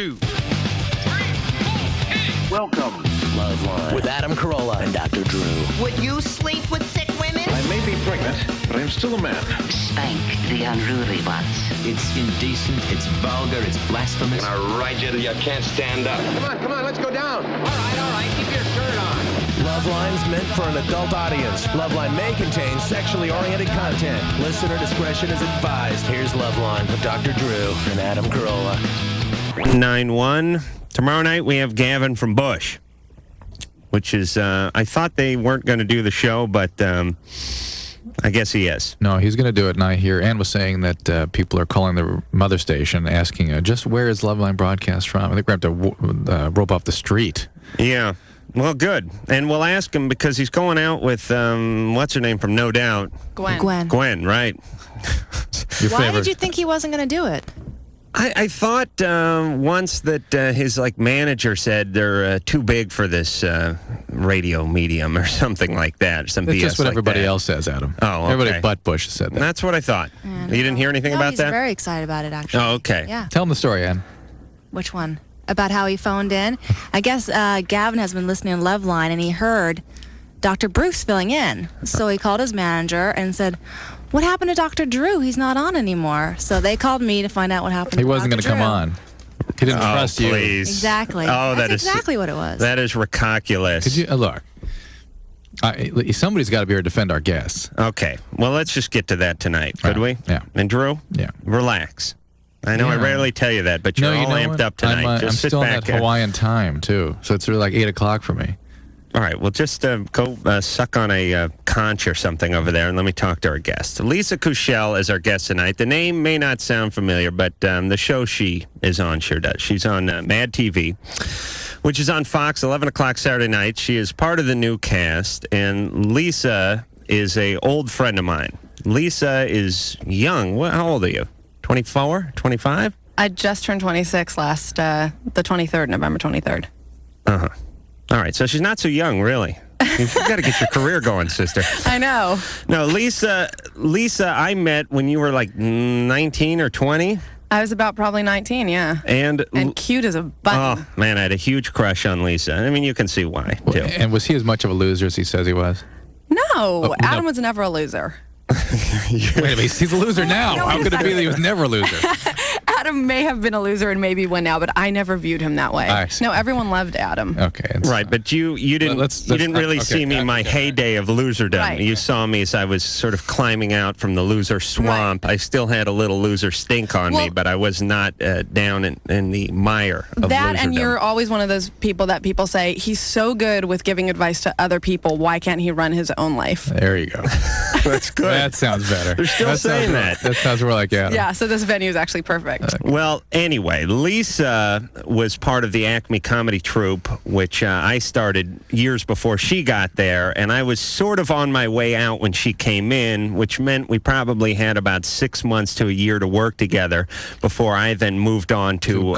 2, 3, 4, hit it. Welcome, LoveLine with Adam Carolla and Dr. Drew. Would you sleep with sick women? I may be pregnant, but I'm still a man. Spank the unruly ones. It's indecent, it's vulgar, it's blasphemous. I ride you till you can't stand up. Come on, let's go down. All right, keep your shirt on. LoveLine's meant for an adult audience. LoveLine may contain sexually oriented content. Listener discretion is advised. Here's LoveLine with Dr. Drew and Adam Carolla. 9-1. Tomorrow night we have Gavin from Bush, which is, I thought they weren't going to do the show, but I guess he is. No, he's going to do it, and I hear Ann was saying that people are calling the mother station asking, just where is LoveLine broadcast from? I think we're going to have to rope off the street. Yeah. Well, good. And we'll ask him because he's going out with, what's her name from No Doubt? Gwen, right. Why did you think he wasn't going to do it? I thought once that his manager said they're too big for this radio medium or something like that. Some That's BS just what like everybody that. else says, Adam. Oh, okay. Everybody but Bush has said that. That's what I thought. You didn't hear anything about he's that? very excited about it, actually. Oh, okay. Yeah. Tell him the story, Ann. Which one? About how he phoned in? I guess Gavin has been listening to LoveLine, and he heard Dr. Bruce filling in. So he called his manager and said, what happened to Dr. Drew? He's not on anymore. So they called me to find out what happened He to wasn't going to come on. He didn't trust you. Please. Exactly. Oh, That's exactly what it was. That is ridiculous. Could you, look, somebody's got to be here to defend our guests. Okay. Well, let's just get to that tonight, could we? Yeah. And Drew? Yeah. Relax. I know I Yeah. rarely tell you that, but you're all amped up tonight. I'm Just sit still in back that there. Hawaiian time, too. So it's really like 8 o'clock for me. All right, well, just go suck on a conch or something over there, and let me talk to our guest. Lisa Kushell is our guest tonight. The name may not sound familiar, but the show she is on sure does. She's on Mad TV, which is on Fox, 11 o'clock Saturday night. She is part of the new cast, and Lisa is an old friend of mine. Lisa is young. How old are you? 24? 25? I just turned 26 last, the 23rd, November 23rd. Uh-huh. All right, so she's not so young, really. You've got to get your career going, sister. I know. No, Lisa, I met when you were like 19 or 20. I was about probably 19, yeah. And cute as a button. Oh, man, I had a huge crush on Lisa. I mean, you can see why, too. And was he as much of a loser as he says he was? No, Adam was never a loser. Wait a minute, he's a loser now. No, How could it be that he was never a loser? Adam may have been a loser and maybe win now, but I never viewed him that way. I see. No, everyone loved Adam. Okay. Right, but you didn't you didn't really see me in my heyday of loserdom. Right. You saw me as I was sort of climbing out from the loser swamp. Right. I still had a little loser stink on me, but I was not down in the mire of that, loserdom. and you're always one of those people that people say, he's so good with giving advice to other people, why can't he run his own life? There you go. That's good. That sounds better. They're still saying that. That sounds more like Adam. Yeah, so this venue is actually perfect. Well, anyway, Lisa was part of the Acme Comedy Troupe, which I started years before she got there, and I was sort of on my way out when she came in, which meant we probably had about 6 months to a year to work together before I then moved on to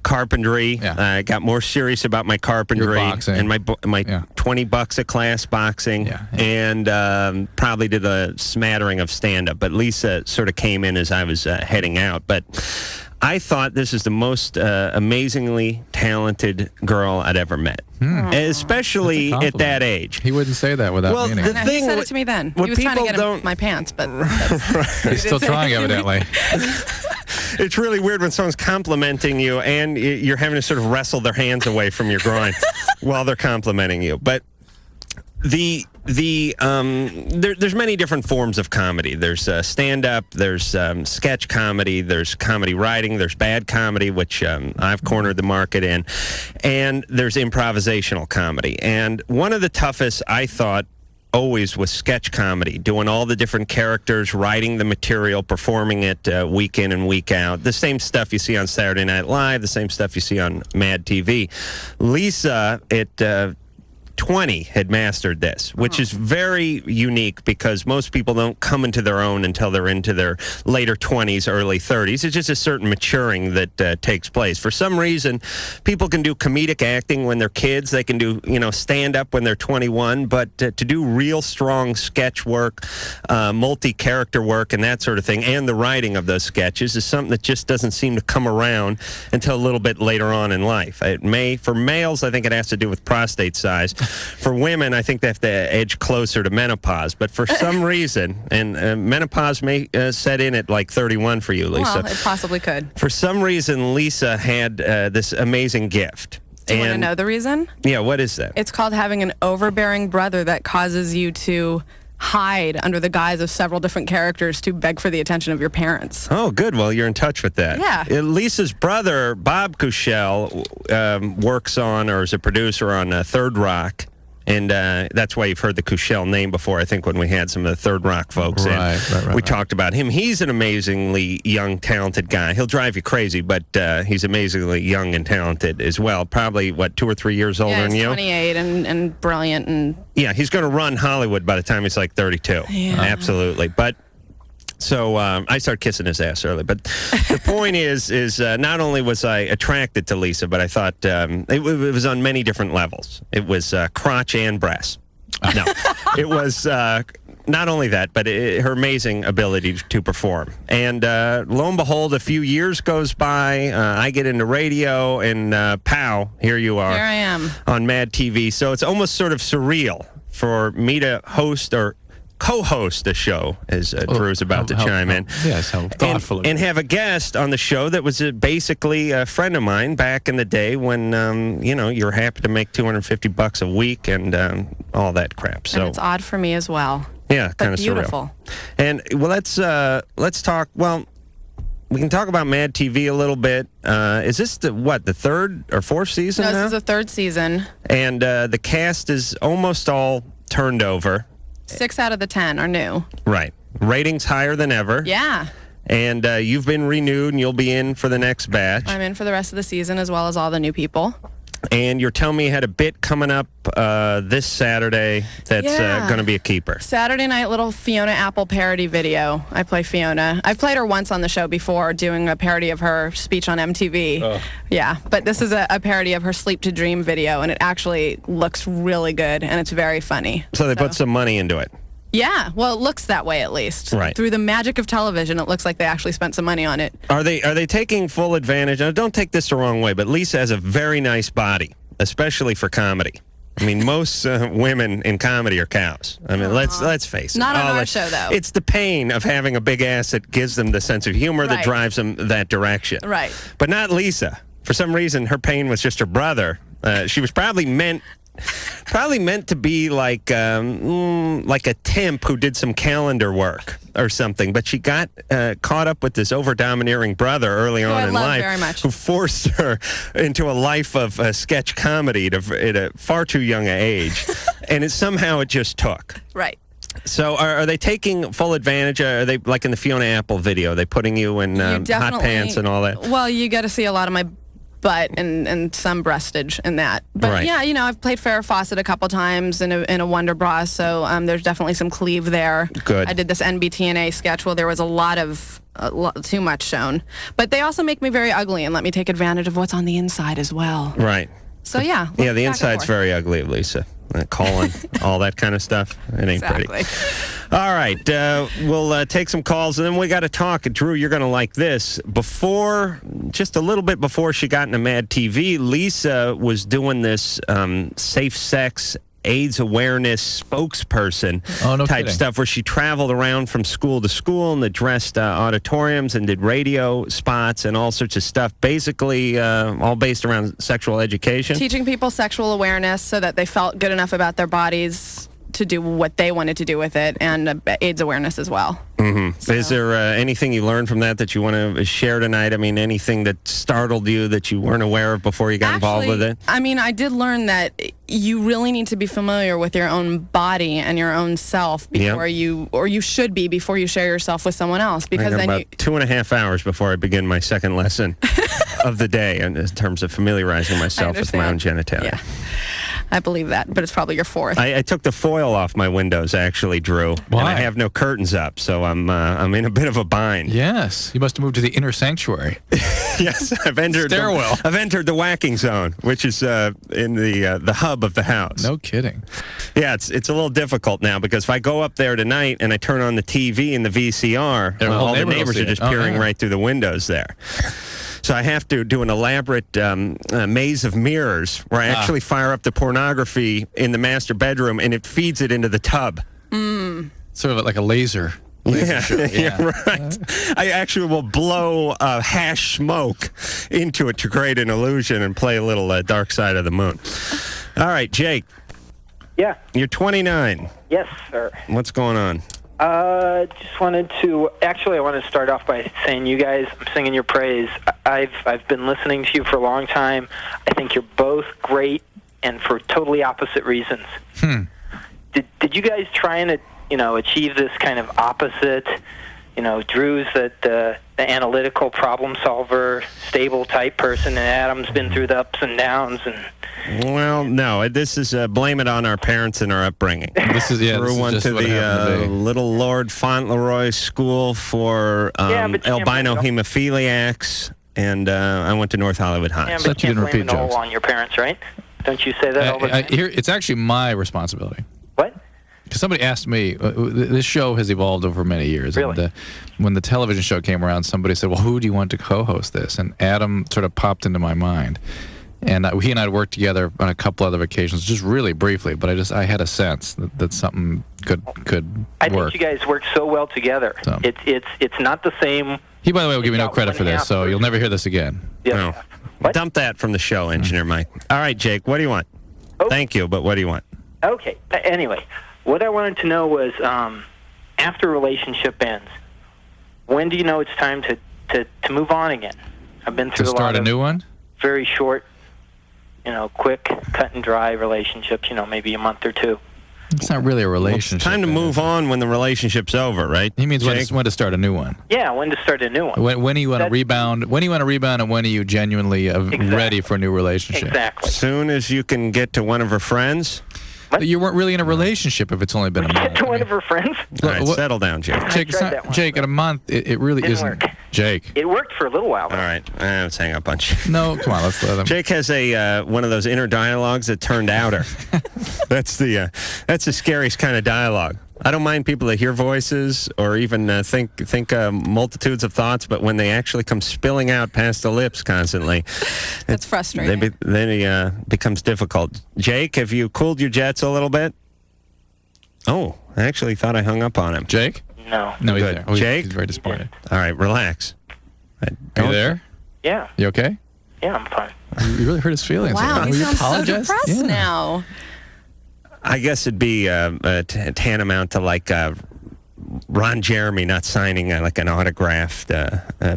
carpentry. Yeah. I got more serious about my carpentry Your boxing. and my $20 a class boxing, and probably did a smattering of stand-up. But Lisa sort of came in as I was heading out. But I thought this is the most amazingly talented girl I'd ever met, especially at that age. He wouldn't say that without meaning it. He said it to me then. He was trying to get in my pants, but he's still trying, evidently. It's really weird when someone's complimenting you and you're having to sort of wrestle their hands away from your groin while they're complimenting you. But there's many different forms of comedy. There's stand-up, there's sketch comedy, there's comedy writing, there's bad comedy, which I've cornered the market in, and there's improvisational comedy. And one of the toughest, I thought, always was sketch comedy, doing all the different characters, writing the material, performing it week in and week out. The same stuff you see on Saturday Night Live, the same stuff you see on Mad TV. Lisa, 20 had mastered this, which is very unique because most people don't come into their own until they're into their later 20s, early 30s. It's just a certain maturing that takes place. For some reason, people can do comedic acting when they're kids. They can do, stand-up when they're 21. But to do real strong sketch work, multi-character work, and that sort of thing, and the writing of those sketches is something that just doesn't seem to come around until a little bit later on in life. For males, I think it has to do with prostate size. For women, I think they have to edge closer to menopause. But for some reason, and menopause may set in at like 31 for you, Lisa. Well, it possibly could. For some reason, Lisa had this amazing gift. Do you want to know the reason? Yeah, what is that? It's called having an overbearing brother that causes you to hide under the guise of several different characters to beg for the attention of your parents. Oh, good. Well, you're in touch with that. Yeah. Lisa's brother, Bob Kushell, works on or is a producer on Third Rock. And that's why you've heard the Kushell name before, I think, when we had some of the Third Rock folks in. We talked about him. He's an amazingly young, talented guy. He'll drive you crazy, but he's amazingly young and talented as well. Probably, 2 or 3 years older than you? 28 and brilliant. And yeah, he's going to run Hollywood by the time he's like 32. Yeah. Absolutely. But so I started kissing his ass early. But the point is not only was I attracted to Lisa, but I thought it was on many different levels. It was crotch and breast. No, it was not only that, but her amazing ability to perform. And lo and behold, a few years goes by. I get into radio, and pow, here you are. Here I am. On Mad TV. So it's almost sort of surreal for me to host or co-host a show, as Drew's about to chime in. Yes, how thoughtful. And have a guest on the show that was basically a friend of mine back in the day when, you were happy to make $250 a week and all that crap. So and it's odd for me as well. Yeah, kind of beautiful. Surreal. And, well, let's talk, well, we can talk about Mad TV a little bit. Is this the third or fourth season now? No, this is the third season. And the cast is almost all turned over. 6 out of the 10 are new. Right. Ratings higher than ever. Yeah. And you've been renewed, and you'll be in for the next batch. I'm in for the rest of the season, as well as all the new people. And you're telling me you had a bit coming up this Saturday that's going to be a keeper. Saturday night, little Fiona Apple parody video. I play Fiona. I've played her once on the show before, doing a parody of her speech on MTV. Oh. Yeah, but this is a parody of her Sleep to Dream video, and it actually looks really good, and it's very funny. So they put some money into it. Yeah, well, it looks that way at least. Right. Through the magic of television, it looks like they actually spent some money on it. Are they taking full advantage? Now, don't take this the wrong way, but Lisa has a very nice body, especially for comedy. I mean, most women in comedy are cows. I mean, let's face it. Not on our show, though. It's the pain of having a big ass that gives them the sense of humor that Right. drives them that direction. Right. But not Lisa. For some reason, her pain was just her brother. She was probably meant to be like a temp who did some calendar work or something, but she got caught up with this over-domineering brother early on in life very much. who forced her into a life of sketch comedy at a far too young age, and somehow it just took. Right. So are they taking full advantage? Are they, like in the Fiona Apple video, are they putting you in hot pants and all that? Well, you got to see a lot of my butt and some breastage in that. But Right. yeah, I've played Farrah Fawcett a couple times in a Wonder Bra, so there's definitely some cleave there. Good. I did this NBTNA sketch where there was a lot of too much shown. But they also make me very ugly and let me take advantage of what's on the inside as well. Right. So yeah. Yeah, the back and inside's forth. very ugly of Lisa. Colon, all that kind of stuff. It ain't Exactly. pretty. All right, we'll take some calls, and then we got to talk. Drew, you're going to like this. Just a little bit before she got into Mad TV, Lisa was doing this safe sex AIDS awareness spokesperson type stuff where she traveled around from school to school and addressed auditoriums and did radio spots and all sorts of stuff, basically all based around sexual education. Teaching people sexual awareness so that they felt good enough about their bodies to do what they wanted to do with it, and AIDS awareness as well. Mm-hmm. So. Is there anything you learned from that you want to share tonight? I mean, anything that startled you that you weren't aware of before you got involved with it? I mean, I did learn that you really need to be familiar with your own body and your own self before you should be before you share yourself with someone else. Because then about 2.5 hours before I begin my second lesson of the day in terms of familiarizing myself with my own genitalia. I believe that, but it's probably your fourth. I took the foil off my windows, actually, Drew. Why? And I have no curtains up, so I'm in a bit of a bind. Yes, you must have moved to the inner sanctuary. Yes, I've entered Stairwell. I've entered the whacking zone, which is in the hub of the house. No kidding. Yeah, it's a little difficult now because if I go up there tonight and I turn on the TV and the VCR, all the neighbors are just peering right through the windows there. So I have to do an elaborate maze of mirrors where I actually fire up the pornography in the master bedroom and it feeds it into the tub. Sort of like a laser. Yeah, right. I actually will blow hash smoke into it to create an illusion and play a little Dark Side of the Moon. All right, Jake. Yeah. You're 29. Yes, sir. What's going on? Just wanted to. Actually, I want to start off by saying, you guys, I'm singing your praise. I've been listening to you for a long time. I think you're both great, and for totally opposite reasons. Did you guys try and achieve this kind of opposite? Drew's the analytical problem solver, stable type person, and Adam's been through the ups and downs and. Well, no. This is blame it on our parents and our upbringing. This is Drew went to the Little Lord Fauntleroy School for albino hemophiliacs, and I went to North Hollywood High. Yeah, but you can't blame it all on your parents, right? Don't you say that all the time? It's actually my responsibility. What? Because somebody asked me, this show has evolved over many years. Really? And when the television show came around, somebody said, well, who do you want to co-host this? And Adam sort of popped into my mind. And he and I had worked together on a couple other occasions, just really briefly, but I had a sense that something could work. I think you guys work so well together. So. It's not the same. He, by the way, will give me no credit for this, so you'll never hear this again. Yeah. No. Dump that from the show, Engineer Mike. All right, Jake, what do you want? Oh. Thank you, but what do you want? Okay. Anyway, what I wanted to know was, after a relationship ends, when do you know it's time to move on again? I've been through to start a new one? Very short, quick, cut and dry relationships, maybe a month or two. It's not really a relationship. Well, it's time to move on when the relationship's over, right? He means when to start a new one. Yeah, when to start a new one. When do you want to rebound? When do you want to rebound, and when are you genuinely ready for a new relationship? Exactly. As soon as you can get to one of her friends. What? You weren't really in a relationship if it's only been a month. Get to one of her friends? All right, settle down, Jake. Jake, in a month, it really Didn't isn't. work. Jake. It worked for a little while. All right, let's hang up on you. No, come on, let's let him. Jake has one of those inner dialogues that turned outer. That's the scariest kind of dialogue. I don't mind people that hear voices or even think multitudes of thoughts, but when they actually come spilling out past the lips constantly, That's frustrating. Then it becomes difficult. Jake, have you cooled your jets a little bit? Oh, I actually thought I hung up on him. Jake? No. No, he's Good. there. Jake? He's very disappointed. All right, relax. Are you there? Yeah. You okay? Yeah, I'm fine. You really hurt his feelings. Wow, he Will you sounds so apologize? depressed now. I guess it'd be tantamount to like Ron Jeremy not signing like an autographed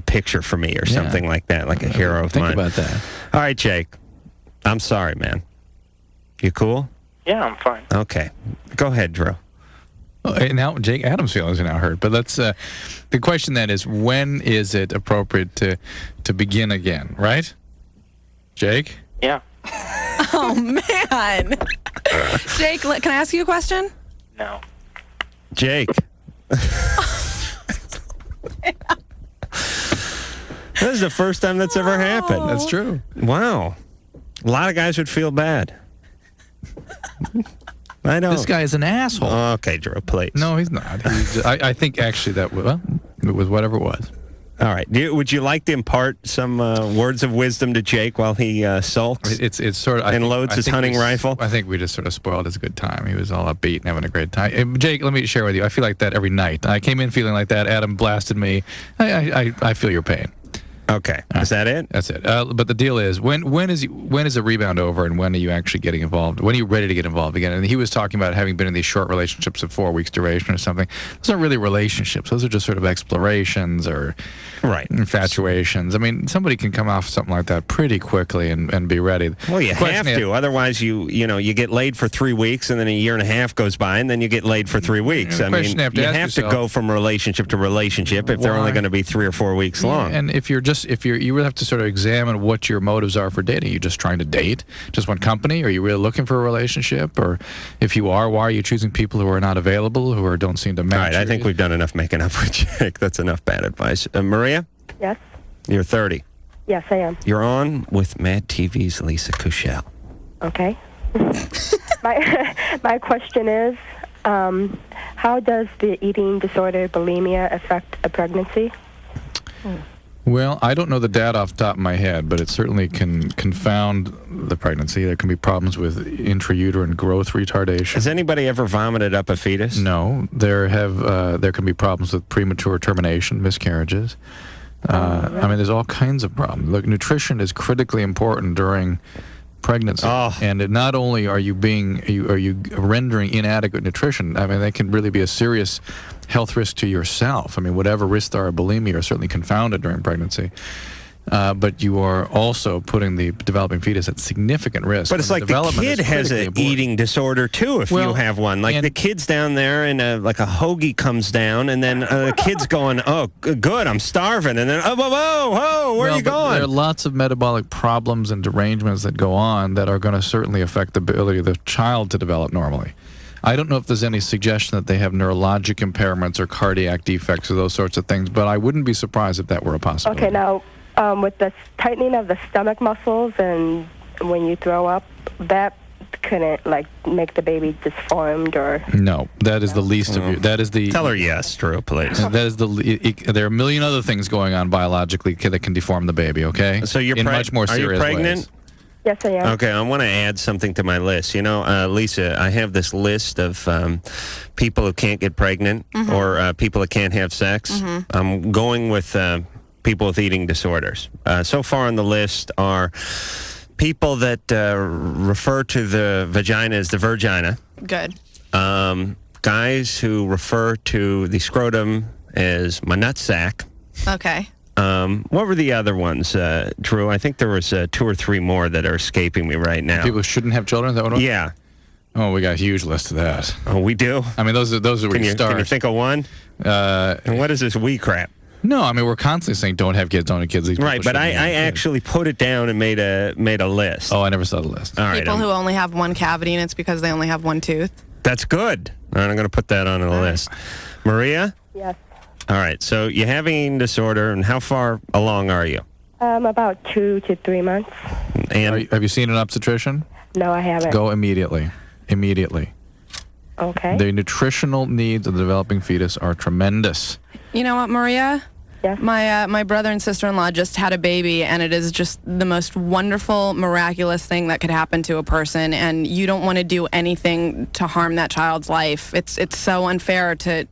picture for me or something like that, like a hero of mine. Think about that. All right, Jake. I'm sorry, man. You cool? Yeah, I'm fine. Okay. Go ahead, Drew. Now, Jake, Adam's feelings are now hurt. But let's. The question then is, when is it appropriate to begin again? Right, Jake? Yeah. Oh man, Jake, can I ask you a question? No. Jake. This is the first time that's ever happened. That's true. Wow. A lot of guys would feel bad. I know. This guy is an asshole. Okay, Drew, please. No, he's not. I think actually that it was whatever it was. All right. Would you like to impart some words of wisdom to Jake while he sulks? It's sort of and loads his hunting rifle. I think we just sort of spoiled his good time. He was all upbeat and having a great time. Jake, let me share with you. I feel like that every night. I came in feeling like that. Adam blasted me. I feel your pain. Okay. Is that it? That's it. But the deal is, when is the rebound over, and when are you actually getting involved? When are you ready to get involved again? And he was talking about having been in these short relationships of 4 weeks duration or something. Those aren't really relationships. Those are just sort of explorations or infatuations. I mean, somebody can come off something like that pretty quickly and be ready. Well, you have to. Otherwise, you get laid for 3 weeks, and then a year and a half goes by, and then you get laid for 3 weeks. I mean, you have to go from relationship to relationship if they're only going to be 3 or 4 weeks long. And if you're just just if you would have to sort of examine what your motives are for dating. Are you just trying to date, just want company? Are you really looking for a relationship? Or if you are, why are you choosing people who are not available, who don't seem to match? All right, I think we've done enough making up with Jake. That's enough bad advice. Maria? Yes. You're 30. Yes, I am. You're on with Mad TV's Lisa Kushell. Okay. My question is, how does the eating disorder bulimia affect a pregnancy? Well, I don't know the data off the top of my head, but it certainly can confound the pregnancy. There can be problems with intrauterine growth retardation. Has anybody ever vomited up a fetus? No. There can be problems with premature termination, miscarriages. I mean, there's all kinds of problems. Look, nutrition is critically important during pregnancy, and not only are you rendering inadequate nutrition, I mean, that can really be a serious health risk to yourself. I mean, whatever risks there are of bulimia are certainly confounded during pregnancy. But you are also putting the developing fetus at significant risk. But it's like the kid has an eating disorder, too, if you have one. Like the kid's down there and like a hoagie comes down, and then the kid's going, oh, good, I'm starving. And then, oh, whoa, where are you going? There are lots of metabolic problems and derangements that go on that are going to certainly affect the ability of the child to develop normally. I don't know if there's any suggestion that they have neurologic impairments or cardiac defects or those sorts of things, but I wouldn't be surprised if that were a possibility. Okay, now, with the tightening of the stomach muscles and when you throw up, that couldn't, like, make the baby disformed or... No, that is the least of your... That is the... Tell her yes, Drew, please. That is there are a million other things going on biologically that can deform the baby, okay? So you're in much more serious Are you pregnant? ways. Yes, I am. Okay, I want to add something to my list. You know, Lisa, I have this list of people who can't get pregnant or people that can't have sex. I'm going with people with eating disorders. So far on the list are people that refer to the vagina as the virgina. Good. Guys who refer to the scrotum as my nutsack. Okay. What were the other ones, Drew? I think there was 2 or 3 more that are escaping me right now. People who shouldn't have children? Is that what it was? Yeah. Oh, we got a huge list of that. Oh, we do? I mean, those are where you start. Can you think of one? And what is this we crap? No, I mean, we're constantly saying don't have kids, don't have kids. These right, but I actually put it down and made a list. Oh, I never saw the list. All right. People who only have one cavity and it's because they only have one tooth. That's good. I'm going to put that on the list. Maria? Yes. All right, so you have an eating disorder, and how far along are you? About 2 to 3 months. And have you seen an obstetrician? No, I haven't. Go immediately. Immediately. Okay. The nutritional needs of the developing fetus are tremendous. You know what, Maria? Yes. My brother and sister-in-law just had a baby, and it is just the most wonderful, miraculous thing that could happen to a person, and you don't want to do anything to harm that child's life. It's so unfair to...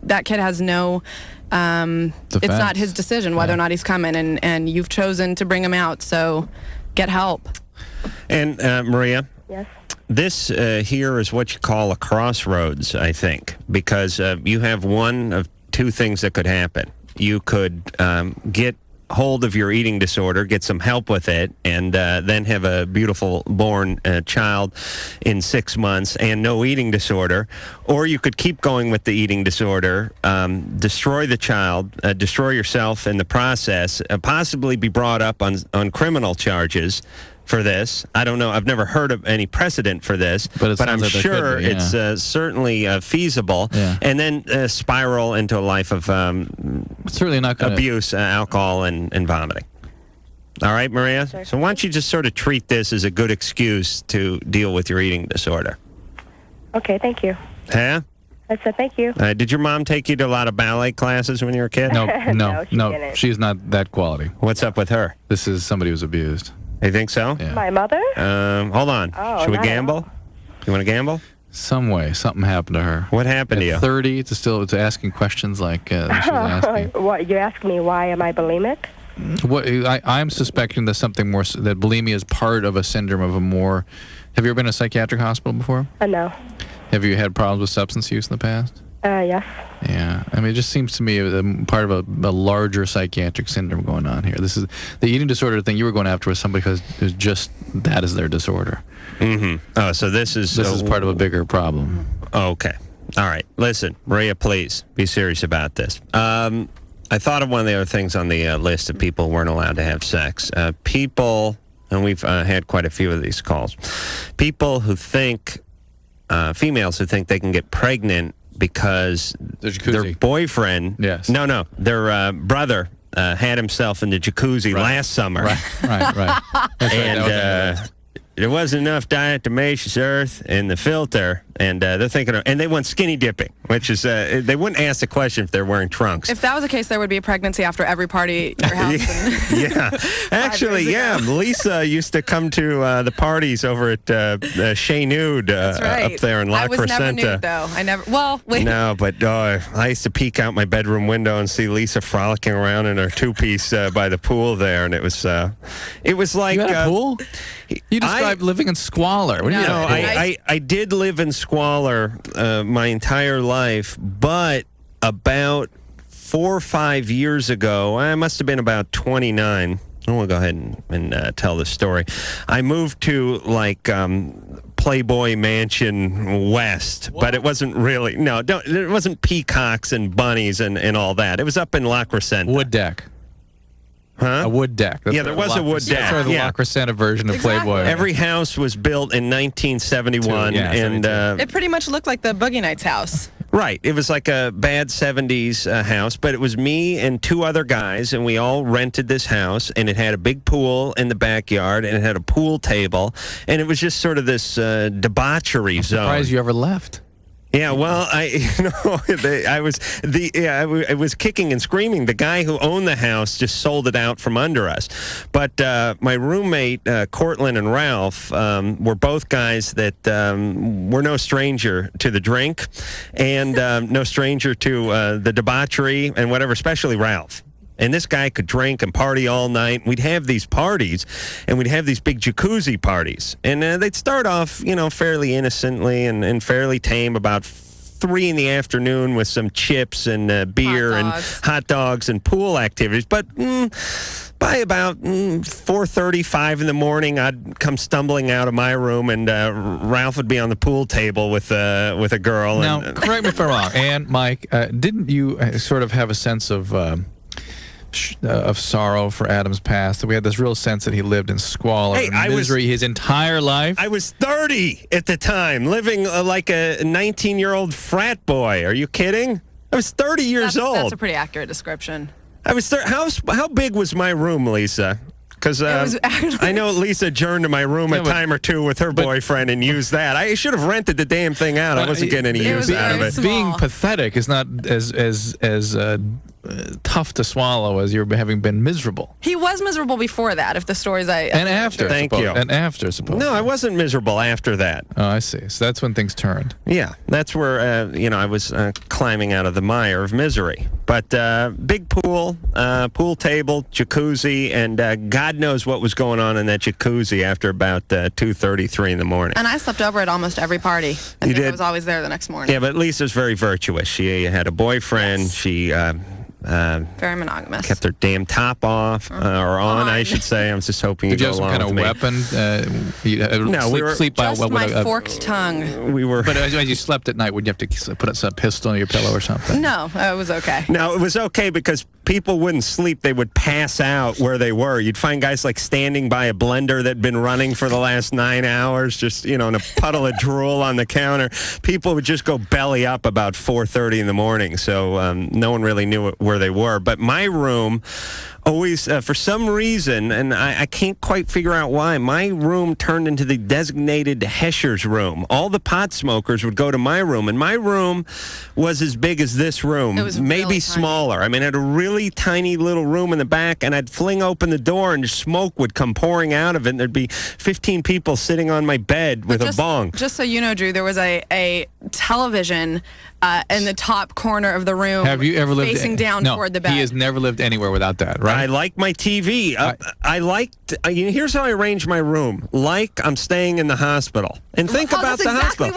That kid has no... it's not his decision whether or not he's coming, and you've chosen to bring him out, so get help. And, Maria? Yes? This here is what you call a crossroads, I think, because you have one of 2 things that could happen. You could get hold of your eating disorder, get some help with it, and then have a beautiful born child in 6 months and no eating disorder. Or you could keep going with the eating disorder, destroy the child, destroy yourself in the process, possibly be brought up on criminal charges for this. I don't know. I've never heard of any precedent for this, but I'm sure it's certainly feasible. Yeah. And then spiral into a life of certainly not abuse, alcohol, and vomiting. All right, Maria? Sure. So why don't you just sort of treat this as a good excuse to deal with your eating disorder? Okay, thank you. Huh? I said thank you. Did your mom take you to a lot of ballet classes when you were a kid? No, she didn't. She's not that quality. What's up with her? This is somebody who's abused. You think so? Yeah. My mother? Hold on. Oh, Should we not at gamble? all. You want to gamble? Some way, something happened to her. What happened to you? 30 to asking questions like she was asking. What, you asked me why am I bulimic? I'm suspecting that something more, that bulimia is part of a syndrome of a more... Have you ever been in a psychiatric hospital before? No. Have you had problems with substance use in the past? Yes. Yeah, I mean, it just seems to me part of a larger psychiatric syndrome going on here. This is the eating disorder thing you were going after was somebody who's just that is their disorder. Mm-hmm. Oh, so this is part of a bigger problem. Okay. All right. Listen, Maria, please be serious about this. I thought of one of the other things on the list of people who weren't allowed to have sex. People, and we've had quite a few of these calls, people who think, females who think they can get pregnant because their boyfriend, their brother had himself in the jacuzzi last summer. Right. And there wasn't enough diatomaceous earth in the filter, and they're thinking, and they went skinny dipping, which is, they wouldn't ask the question if they're wearing trunks. If that was the case, there would be a pregnancy after every party at your house. Yeah. Actually, Lisa used to come to the parties over at Chez Nude up there in La Crescenta. I was never nude, though. No, but I used to peek out my bedroom window and see Lisa frolicking around in her two-piece by the pool there, and it was like... You had a pool? You described living in squalor. What do you mean? I did live in squalor my entire life, but about 4 or 5 years ago, I must have been about 29. I want to go ahead and tell this story. I moved to Playboy Mansion West, but it wasn't really. No, it wasn't peacocks and bunnies and all that. It was up in La Crescenta. Wood deck. Huh? A wood deck. There was a wood deck. Sort of the La Crescenta version of Playboy. Every house was built in 1971, and it pretty much looked like the Boogie Nights house. Right. It was like a bad 70s house, but it was me and 2 other guys, and we all rented this house, and it had a big pool in the backyard, and it had a pool table, and it was just sort of this debauchery zone. I'm surprised you ever left. Yeah, well, I was kicking and screaming. The guy who owned the house just sold it out from under us. But my roommate, Cortland and Ralph, were both guys that were no stranger to the drink and no stranger to the debauchery and whatever, especially Ralph. And this guy could drink and party all night. We'd have these parties, and we'd have these big jacuzzi parties. And they'd start off, fairly innocently and fairly tame, about 3 in the afternoon with some chips and beer and hot dogs and pool activities. But by about 4:30, 5 in the morning, I'd come stumbling out of my room, and Ralph would be on the pool table with a girl. Now, correct me if I'm wrong. And Mike, didn't you sort of have a sense of sorrow for Adam's past? That we had this real sense that he lived in squalor and misery his entire life. I was 30 at the time, living like a 19-year-old frat boy. Are you kidding? I was 30 years old. That's a pretty accurate description. I was how big was my room, Lisa? Because I know Lisa adjourned to my room a time or two with her boyfriend and used that. I should have rented the damn thing out. I wasn't getting any use out of it. Being pathetic is not as tough to swallow as you're having been miserable. He was miserable before that, if the stories and after. Thank you. And after, suppose. No, I wasn't miserable after that. Oh, I see. So that's when things turned. Yeah, that's where I was climbing out of the mire of misery. But big pool, pool table, jacuzzi, and God knows what was going on in that jacuzzi after about 2:33 in the morning. And I slept over at almost every party. I was always there the next morning. Yeah, but Lisa's very virtuous. She had a boyfriend. Yes. She very monogamous. Kept her damn top off, or on, I should say. I was just hoping you'd go along with me. Did you have some kind of weapon? No, we were sleep by just my forked tongue. We were. But as you slept at night, would you have to put a pistol on your pillow or something? No, it was okay. No, it was okay because people wouldn't sleep. They would pass out where they were. You'd find guys like standing by a blender that'd been running for the last 9 hours, just, in a puddle of drool on the counter. People would just go belly up about 4:30 in the morning, so no one really knew where they were. But my room always, for some reason, and I can't quite figure out why, my room turned into the designated Hesher's room. All the pot smokers would go to my room, and my room was as big as this room, maybe really smaller. I mean, it had a really tiny little room in the back, and I'd fling open the door, and smoke would come pouring out of it, and there'd be 15 people sitting on my bed with a bong. Just so you know, Drew, there was a television in the top corner of the room. Have you ever lived facing down toward the bed? He has never lived anywhere without that, right? I like my TV. Here's how I arrange my room. Like I'm staying in the hospital. And think about the hospital.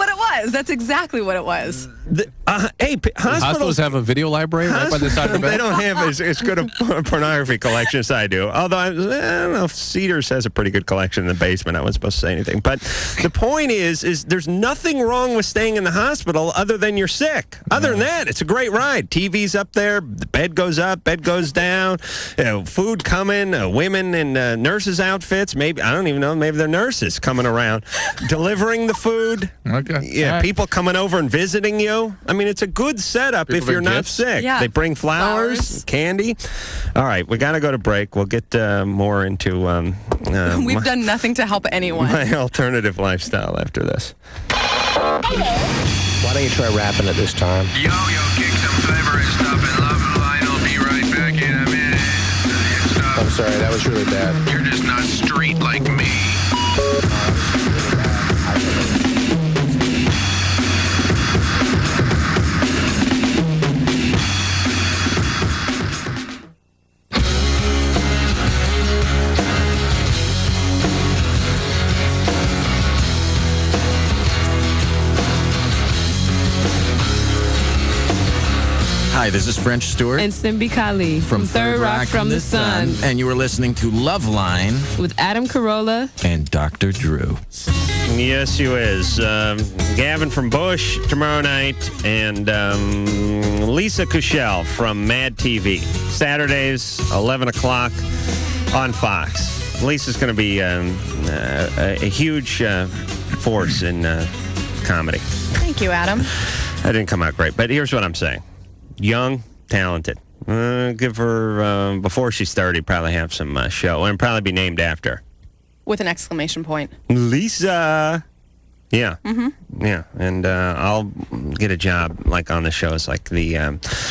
That's exactly what it was. Hospitals have a video library right by the side of the bed. They don't have as good a pornography collection as I do. Although, I don't know if Cedars has a pretty good collection in the basement. I wasn't supposed to say anything. But the point is there's nothing wrong with staying in the hospital other than you're sick. Other than that, it's a great ride. TV's up there. The bed goes up. Bed goes down. Food coming. Women in nurses' outfits. Maybe, I don't even know, maybe they're nurses coming around delivering the food. Okay. Yeah, right. People coming over and visiting you. I mean, it's a good setup People if you're bring not gifts? sick. Yeah. They bring flowers, candy. All right, we got to go to break. We'll get more into We've done nothing to help anyone. my alternative lifestyle after this. Why don't you try rapping it this time? Yo, kick some flavor and stuff, and LoveLine will be right back in a minute. I'm sorry, that was really bad. You're just not street like me. Hi, this is French Stewart. And Simbi Kali from Third Rock from the Sun. And you were listening to LoveLine with Adam Carolla and Dr. Drew. Yes, you is. Gavin from Bush tomorrow night, and Lisa Kushell from Mad TV. Saturdays, 11 o'clock on Fox. Lisa's going to be a huge force in comedy. Thank you, Adam. That didn't come out great, but here's what I'm saying. Young, talented. Give her, before she's 30, probably have some show, and probably be named after. With an exclamation point. Lisa. Yeah. Mm-hmm. Yeah, and I'll get a job, like, on the shows, like the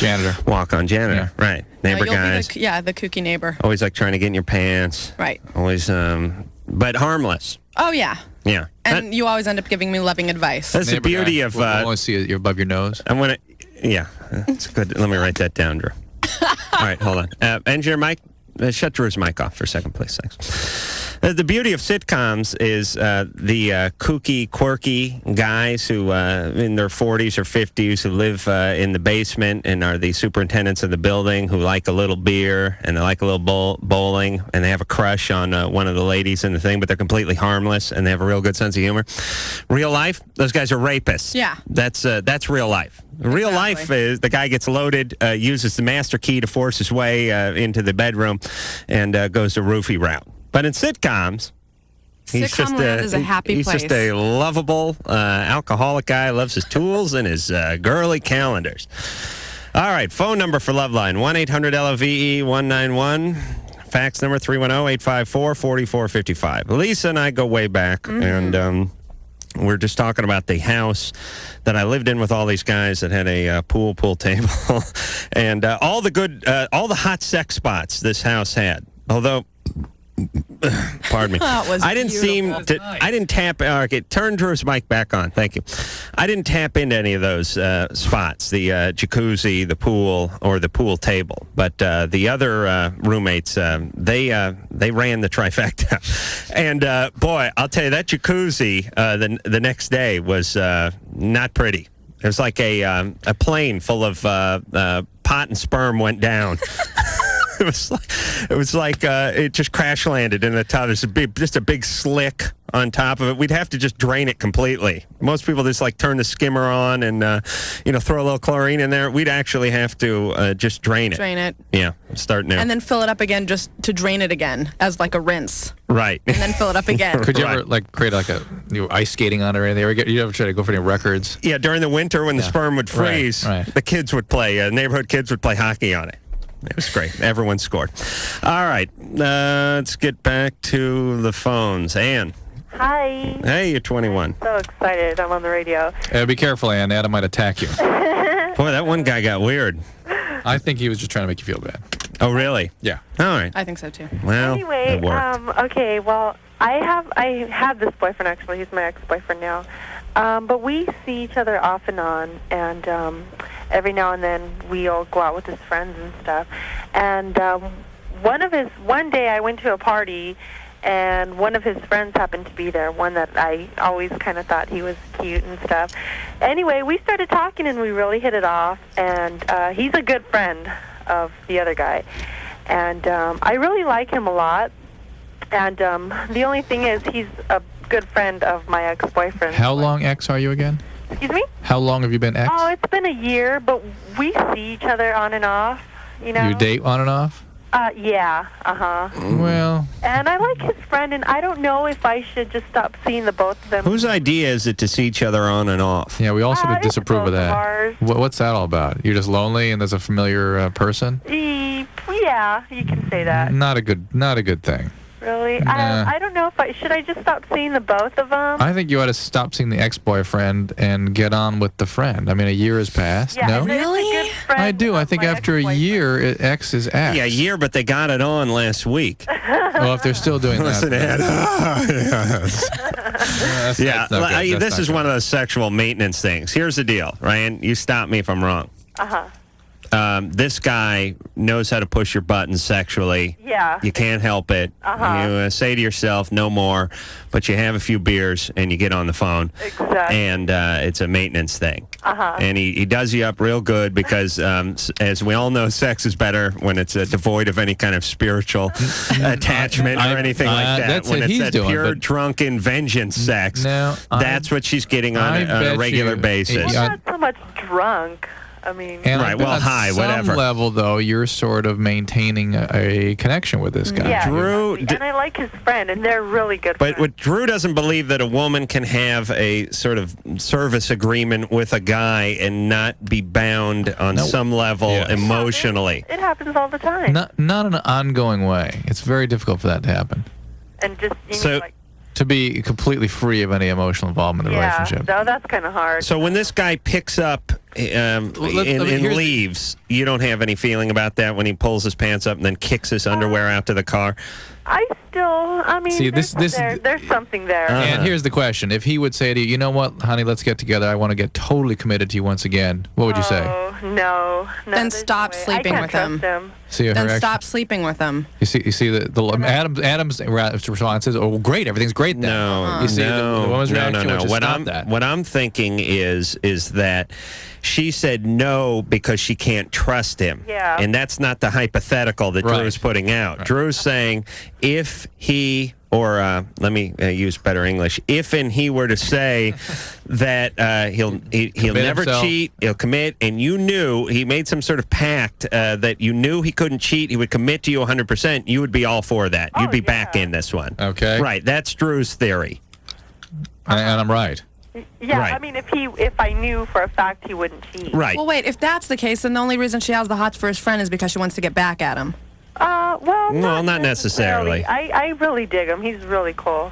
janitor. Walk-on janitor. Yeah. Right. Neighbor you'll guys. be the kooky neighbor. Always, like, trying to get in your pants. Right. Always, but harmless. Oh, yeah. Yeah. And you always end up giving me loving advice. That's the beauty of... I want to see you above your nose. I want to... Yeah, that's good. Let me write that down, Drew. All right, hold on. Engineer Mike, shut Drew's mic off for a second, please. Thanks. The beauty of sitcoms is the kooky, quirky guys who in their 40s or 50s who live in the basement and are the superintendents of the building, who like a little beer and they like a little bowling, and they have a crush on one of the ladies in the thing, but they're completely harmless and they have a real good sense of humor. Real life, those guys are rapists. Yeah. That's real life. Real life is the guy gets loaded, uses the master key to force his way into the bedroom, and goes the roofie route. But in sitcoms, Sitcom land is a happy place. He's just a lovable alcoholic guy, loves his tools and his girly calendars. All right, phone number for LoveLine, 1-800-LOVE-191. Fax number 310-854-4455. Lisa and I go way back, and we're just talking about the house that I lived in with all these guys that had a pool table, and all the hot sex spots this house had. Although, pardon me, I didn't tap. Okay, turn Drew's mic back on. Thank you. I didn't tap into any of those spots, the jacuzzi, the pool, or the pool table. But the other roommates, they ran the trifecta. And boy, I'll tell you, that jacuzzi the next day was not pretty. It was like a plane full of pot and sperm went down. It was like it just crash landed in the top. There's just a big slick on top of it. We'd have to just drain it completely. Most people just like turn the skimmer on and throw a little chlorine in there. We'd actually have to just drain it. Drain it. Yeah, start now. And then fill it up again, just to drain it again as like a rinse. Right. And then fill it up again. Could you ever create like ice skating on it or anything? You ever try to go for any records? Yeah, during the winter when the sperm would freeze, the kids would play. Neighborhood kids would play hockey on it. It was great. Everyone scored. All right. Let's get back to the phones. Ann. Hi. Hey, you're 21. So excited. I'm on the radio. Be careful, Ann. Adam might attack you. Boy, that one guy got weird. I think he was just trying to make you feel bad. Oh, really? Yeah. All right. I think so, too. Well, anyway, it worked. okay, well, I had this boyfriend, actually. He's my ex-boyfriend now. But we see each other off and on, and every now and then we'll go out with his friends and stuff. And one day I went to a party, and one of his friends happened to be there, one that I always kind of thought he was cute and stuff. Anyway, we started talking, and we really hit it off, and he's a good friend of the other guy. And I really like him a lot. And the only thing is he's a good friend of my ex-boyfriend. How long ex are you again? Excuse me? How long have you been ex? Oh, it's been a year, but we see each other on and off, you know? You date on and off? Yeah, uh-huh. Well... And I like his friend, and I don't know if I should just stop seeing the both of them. Whose idea is it to see each other on and off? Yeah, we all sort of it's disapprove of both that. ours. What's that all about? You're just lonely and there's a familiar person? Yeah, you can say that. Not a good thing. Really? Nah. I don't know if should I just stop seeing the both of them? I think you ought to stop seeing the ex-boyfriend and get on with the friend. I mean, a year has passed. Yeah, no? really? A good friend I do. I think my after a year, ex is ex. Yeah, a year, but they got it on last week. Well, if they're still doing Listen, that. Ed. This is one of those sexual maintenance things. Here's the deal, Ryan. You stop me if I'm wrong. Uh-huh. This guy knows how to push your buttons sexually. Yeah. You can't help it. Uh-huh. You say to yourself, no more, but you have a few beers and you get on the phone. Exactly. And it's a maintenance thing. Uh-huh. And he does you up real good because, as we all know, sex is better when it's devoid of any kind of spiritual attachment or anything like that. That's when what it's he's that doing, pure, but- drunken vengeance sex, that's what she's getting on a regular basis. I'm not so much drunk. I mean... And right, well, high, at whatever. some level, though, you're sort of maintaining a connection with this guy. Yeah, Drew, exactly. And I like his friend, and they're really good friends. But what Drew doesn't believe that a woman can have a sort of service agreement with a guy and not be bound on some level emotionally. It happens all the time. Not in an ongoing way. It's very difficult for that to happen. And just, To be completely free of any emotional involvement in the relationship. No, that's kind of hard. So when this guy picks up and leaves, you don't have any feeling about that when he pulls his pants up and then kicks his underwear out to the car? I mean, See, there's something there. And here's the question. If he would say to you, you know what, honey, let's get together. I want to get totally committed to you once again. What would you say? No. Then stop sleeping with him. See her Then reaction? stop sleeping with him. You see Adam's response is, "Oh, great, everything's great then." No, you see the woman's reaction, which is stop that. What I'm thinking is that she said no because she can't trust him. Yeah. And that's not the hypothetical that Drew's putting out. Right. Drew's saying if he, or let me use better English, if and he were to say that he'll never himself. cheat, he'll commit, and you knew, he made some sort of pact that you knew he couldn't cheat, he would commit to you 100%, you would be all for that. You'd be back in this one. Okay. Right, that's Drew's theory. And I'm right. Yeah, Right. I mean, if I knew for a fact he wouldn't cheat. Right. Well, wait, if that's the case, then the only reason she has the hots for his friend is because she wants to get back at him. Well, not necessarily. I really dig him. He's really cool.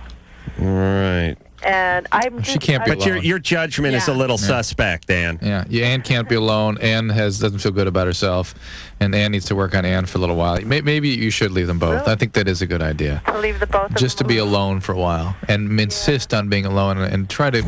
Right. And I'm just... She can't be But alone. your judgment is a little suspect, Dan. Yeah, Ann can't be alone. Ann doesn't feel good about herself, and Ann needs to work on Ann for a little while. Maybe you should leave them both. Really? I think that is a good idea. To leave the both of Just to them be alone for a while and insist on being alone and try to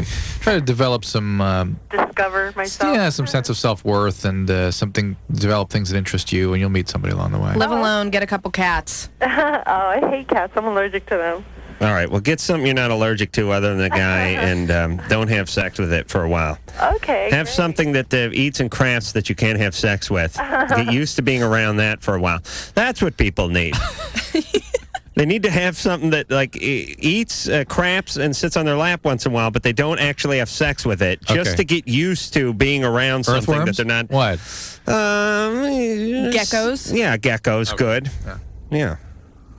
develop some discover myself. some sense of self-worth and develop things that interest you, and you'll meet somebody along the way. Live alone, get a couple cats. I hate cats. I'm allergic to them. All right, well, get something you're not allergic to other than the guy, and don't have sex with it for a while. Okay. Have something that eats and crafts that you can't have sex with. Get used to being around that for a while. That's what people need. They need to have something that eats, craps, and sits on their lap once in a while, but they don't actually have sex with it, just to get used to being around something Earthworms? that they're not. What? Geckos? Yeah, geckos, good. Yeah.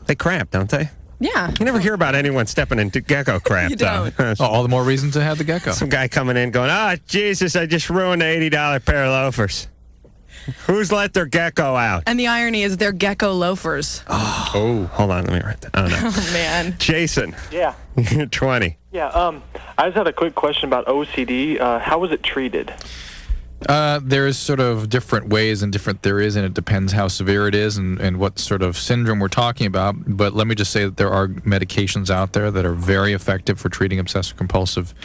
They crap, don't they? Yeah. You never hear about anyone stepping into gecko crap, You though. don't. All the more reason to have the gecko. Some guy coming in going, Jesus, I just ruined an $80 pair of loafers. Who's let their gecko out? And the irony is they're gecko loafers. Oh, hold on. Let me write that. Oh, no. Oh, man. Jason. Yeah. You're 20. Yeah. I just had a quick question about OCD. How was it treated? There's sort of different ways and different theories, and it depends how severe it is and what sort of syndrome we're talking about. But let me just say that there are medications out there that are very effective for treating obsessive-compulsive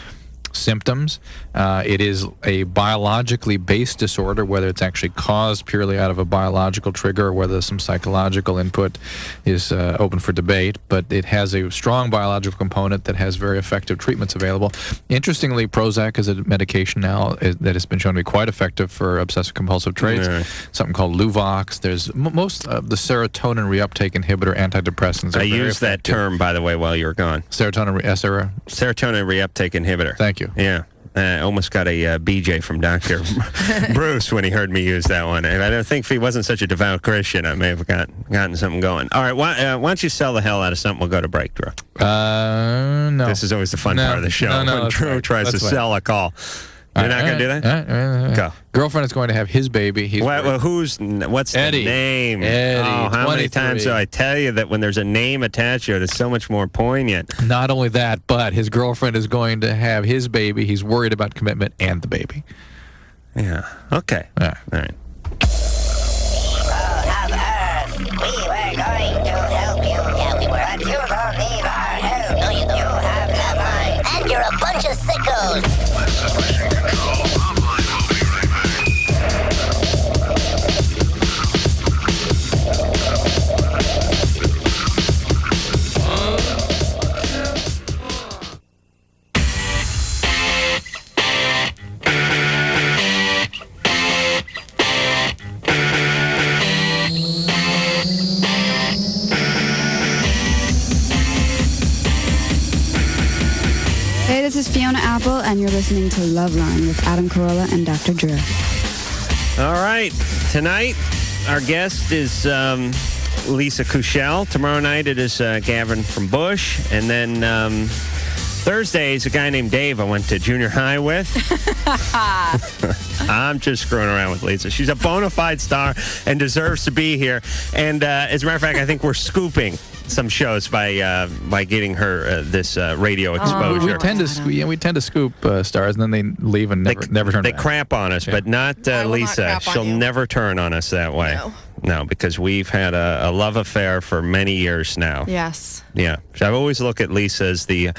symptoms. It is a biologically based disorder, whether it's actually caused purely out of a biological trigger or whether some psychological input is open for debate. But it has a strong biological component that has very effective treatments available. Interestingly, Prozac is a medication now that has been shown to be quite effective for obsessive-compulsive traits. Something called Luvox. There's most of the serotonin reuptake inhibitor antidepressants. I used that term, by the way, while you were gone. Serotonin reuptake inhibitor. Thank you. Yeah. I almost got a BJ from Dr. Bruce when he heard me use that one. And I don't think if he wasn't such a devout Christian, I may have gotten something going. All right, why don't you sell the hell out of something? We'll go to break, Drew. No. This is always the fun part of the show. When Drew tries to sell a call. You're not going to do that? Go. Girlfriend is going to have his baby. What's Eddie. the name? Eddie, how many 23. times do I tell you that when there's a name attached to it, it's so much more poignant? Not only that, but his girlfriend is going to have his baby. He's worried about commitment and the baby. Yeah. Okay. All right. We were going to help you. Yeah, we were. But you don't need our help. No, you don't. You have LoveLine. And you're a bunch of sickos. Hey, this is Fiona Apple, and you're listening to LoveLine with Adam Carolla and Dr. Drew. All right. Tonight, our guest is Lisa Kushell. Tomorrow night, it is Gavin from Bush. And then Thursday is a guy named Dave I went to junior high with. I'm just screwing around with Lisa. She's a bona fide star and deserves to be here. And as a matter of fact, I think we're scooping some shows by getting her this radio exposure. We tend to scoop stars, and then they leave and never turn They back. crap on us, but not Lisa. She'll never turn on us that way. No, because we've had a love affair for many years now. Yes. Yeah. I've always looked at Lisa as the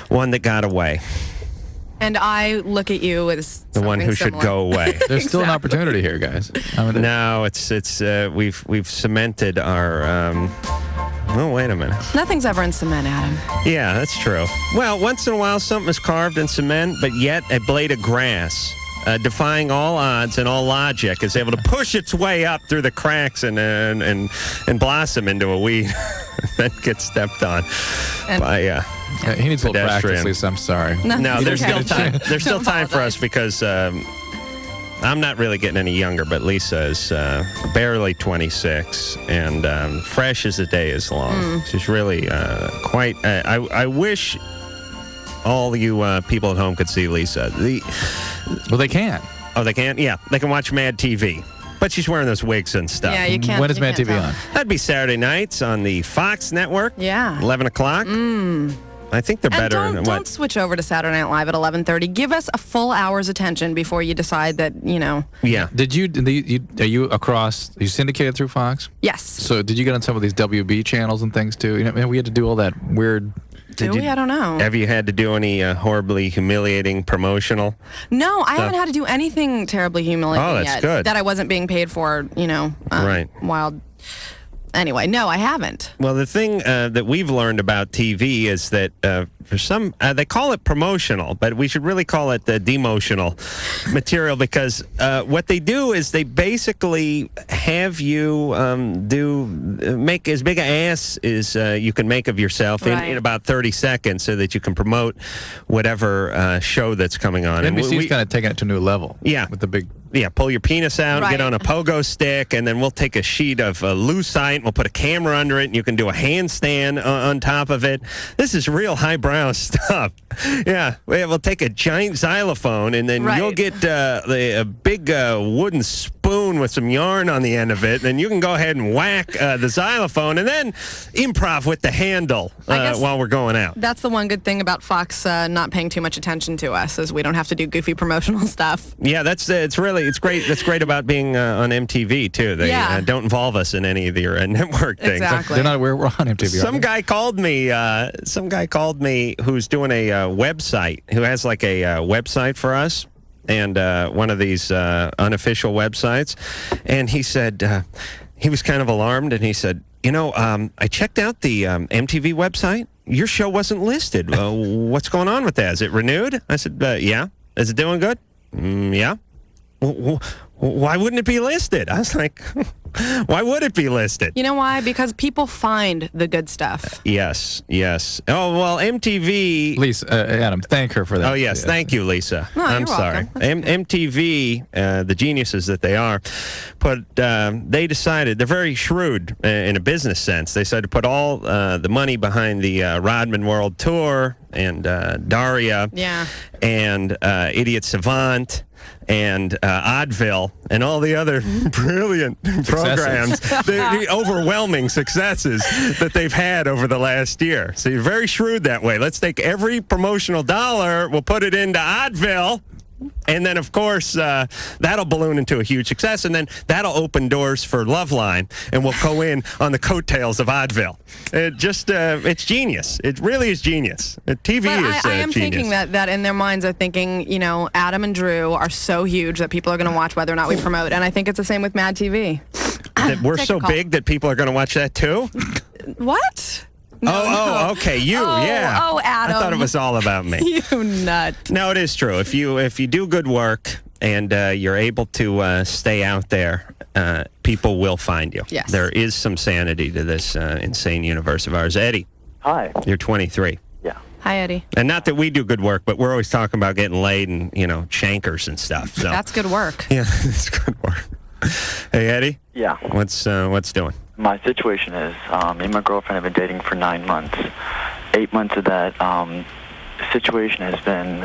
one that got away. And I look at you as The one who should go away. There's still an opportunity here, guys. No, it's we've cemented our. Oh, wait a minute. Nothing's ever in cement, Adam. Yeah, that's true. Well, once in a while, something is carved in cement, but yet a blade of grass, defying all odds and all logic, is able to push its way up through the cracks and blossom into a weed that gets stepped on by he needs a little practice, pedestrian. Lisa. I'm sorry. No, there's still time. There's still time for us because I'm not really getting any younger, but Lisa is barely 26 and fresh as the day is long. She's really quite. I wish all you people at home could see Lisa. Well, they can. Oh, they can? Yeah, they can watch Mad TV. But she's wearing those wigs and stuff. Yeah, you can't. When is Mad TV on? That'd be Saturday nights on the Fox network. Yeah. 11 o'clock. I think they're better. And don't switch over to Saturday Night Live at 11:30. Give us a full hour's attention before you decide that, Yeah. Did you you syndicated through Fox? Yes. So did you get on some of these WB channels and things too? We had to do all that weird. I don't know. Have you had to do any horribly humiliating promotional? No, I haven't had to do anything terribly humiliating Oh, that's yet. good. That I wasn't being paid for, Right. Wild. Anyway, no, I haven't. Well, the thing that we've learned about TV is that for some, they call it promotional, but we should really call it demotional material because what they do is they basically have you make as big an ass as you can make of yourself in about 30 seconds so that you can promote whatever show that's coming on. NBC's kind of taking it to a new level. Yeah. With the big... Yeah, pull your penis out, get on a pogo stick, and then we'll take a sheet of lucite, and we'll put a camera under it, and you can do a handstand on top of it. This is real highbrow stuff. Yeah, we'll take a giant xylophone, and then you'll get a big wooden spoon with some yarn on the end of it, and you can go ahead and whack the xylophone, and then improv with the handle while we're going out. That's the one good thing about Fox not paying too much attention to us is we don't have to do goofy promotional stuff. Yeah, it's really Actually, it's great. That's great about being on MTV too. They don't involve us in any of your network things. Exactly. They're not. We're on MTV. Some guy called me. Some guy called me who's doing a website. Who has like a website for us, and one of these unofficial websites. And he said he was kind of alarmed, and he said, I checked out the MTV website. Your show wasn't listed. What's going on with that? Is it renewed? I said, yeah. Is it doing good? Yeah. Why wouldn't it be listed? I was like, why would it be listed? You know why? Because people find the good stuff. Yes. Oh, well, MTV... Lisa, Adam, thank her for that. Oh, yes. Thank you, Lisa. No, I'm you're sorry. welcome. MTV, the geniuses that they are, they decided, they're very shrewd in a business sense. They decided to put all the money behind the Rodman World Tour and Daria and Idiot Savant and Oddville and all the other brilliant programs, the overwhelming successes that they've had over the last year. So you're very shrewd that way. Let's take every promotional dollar, we'll put it into Oddville, and then, of course, that'll balloon into a huge success, and then that'll open doors for LoveLine, and we'll go in on the coattails of Oddville. It's genius. It really is genius. TV is I am genius. thinking that in their minds are thinking, Adam and Drew are so huge that people are going to watch whether or not we promote, and I think it's the same with Mad TV. That we're so big that people are going to watch that too? What? Okay, yeah. Oh, Adam. I thought it was all about me. You nut. No, it is true. If you do good work and you're able to stay out there, people will find you. Yes. There is some sanity to this insane universe of ours. Eddie. Hi. You're 23. Yeah. Hi, Eddie. And not that we do good work, but we're always talking about getting laid and, chankers and stuff. So. That's good work. Yeah, it's good work. Hey, Eddie. Yeah. What's doing? My situation is, me and my girlfriend have been dating for 9 months. 8 months of that situation has been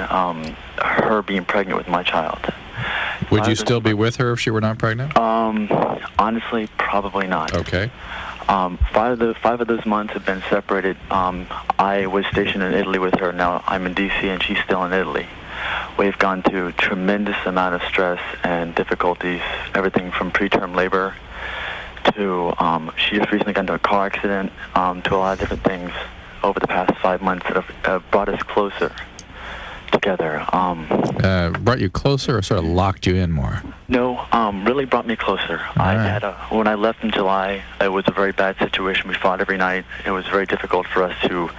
her being pregnant with my child. Would you still be with her if she were not pregnant? Honestly, probably not. Okay. 5 of those months have been separated. I was stationed in Italy with her. Now I'm in D.C. and she's still in Italy. We've gone through tremendous amount of stress and difficulties, everything from preterm labor to she just recently got into a car accident, to a lot of different things over the past 5 months that have brought us closer together. Brought you closer or sort of locked you in more? No, really brought me closer. When I left in July, it was a very bad situation. We fought every night. It was very difficult for us to...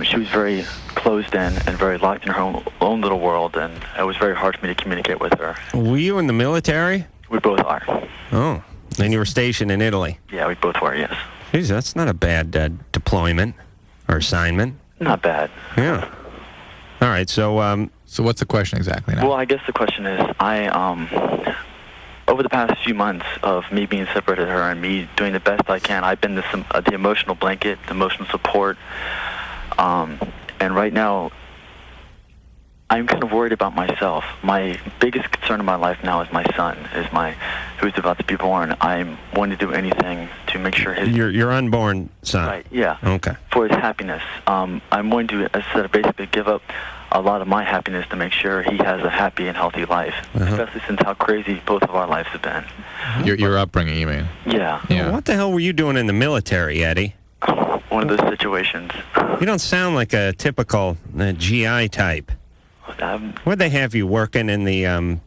she was very closed in and very locked in her own little world, and it was very hard for me to communicate with her. Were you in the military? We both are. Oh, and you were stationed in Italy? Yeah, we both were, yes. Geez, that's not a bad deployment or assignment. Not bad. Yeah. All right, so... So what's the question exactly now? Well, I guess the question is, over the past few months of me being separated from her and me doing the best I can, I've been the emotional blanket, the emotional support, and right now, I'm kind of worried about myself. My biggest concern in my life now is my son, who's about to be born. I'm wanting to do anything to make sure his... Your unborn son? Right, yeah. Okay. For his happiness. I'm going to basically give up a lot of my happiness to make sure he has a happy and healthy life, especially since how crazy both of our lives have been. Your upbringing, you mean? Yeah. Well, what the hell were you doing in the military, Eddie? One of those situations. You don't sound like a typical GI type. Where'd they have you working in the,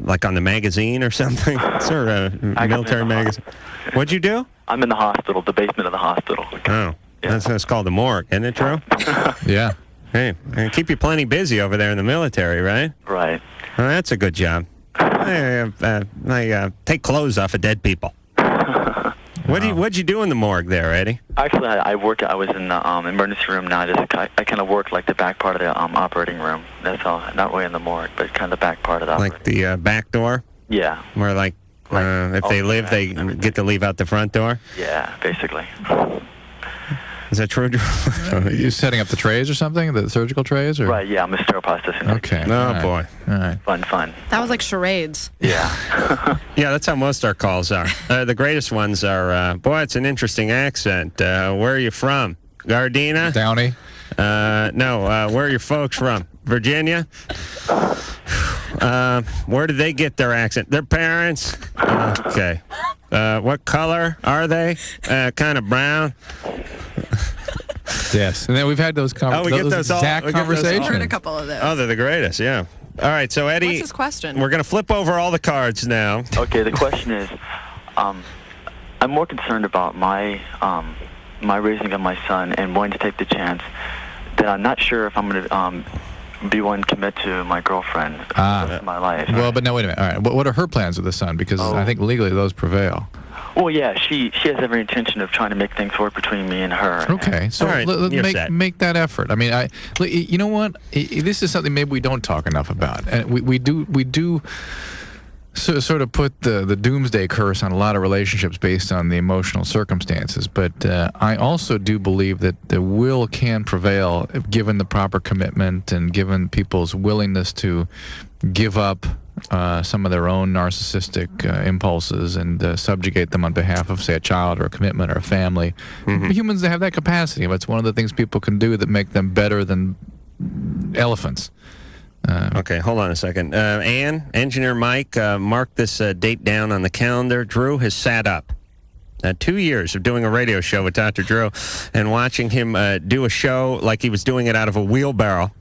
like on the magazine or something? Sort of military magazine. What'd you do? I'm in the hospital, the basement of the hospital. Oh, that's called the morgue, isn't it, Drew? Yeah. Hey, and keep you plenty busy over there in the military, right? Right. Well, that's a good job. I take clothes off of dead people. What'd you do in the morgue there, Eddie? Actually, I was in the emergency room now. I kind of work like the back part of the operating room. That's all. Not really in the morgue, but kind of the back part of the Like the back door? Yeah. Where, if they live, they get to leave out the front door? Yeah, basically. Is that true? Are you setting up the trays or something? The surgical trays? Or? Right, yeah, I'm a sterile plasticist. Okay. Oh, boy. All right. Fun. That was like charades. Yeah. Yeah, that's how most our calls are. The greatest ones are, boy, it's an interesting accent. Where are you from? Gardena? Downey? No, where are your folks from? Virginia? Where did they get their accent? Their parents? Okay. What color are they? Kind of brown. Yes, and then we've had those we get those exact conversations. I've heard a couple of those. Oh, they're the greatest, yeah. All right, so Eddie, What's his question? we're going to flip over all the cards now. Okay, the question is, I'm more concerned about my raising of my son and wanting to take the chance that I'm not sure if I'm going to be one to commit to my girlfriend for the rest of my life. Well, but no, wait a minute. All right, what are her plans with the son? Because I think legally those prevail. Well, yeah, she has every intention of trying to make things work between me and her. Okay, so All right, you're make that effort. I mean, you know what? This is something maybe we don't talk enough about, and we do sort of put the doomsday curse on a lot of relationships based on the emotional circumstances. But I also do believe that the will can prevail given the proper commitment and given people's willingness to give up some of their own narcissistic impulses and subjugate them on behalf of, say, a child or a commitment or a family. Mm-hmm. Humans have that capacity, but it's one of the things people can do that make them better than elephants. Okay, hold on a second. Ann, Engineer Mike, mark this date down on the calendar. Drew has sat up. 2 years of doing a radio show with Dr. Drew and watching him do a show like he was doing it out of a wheelbarrow.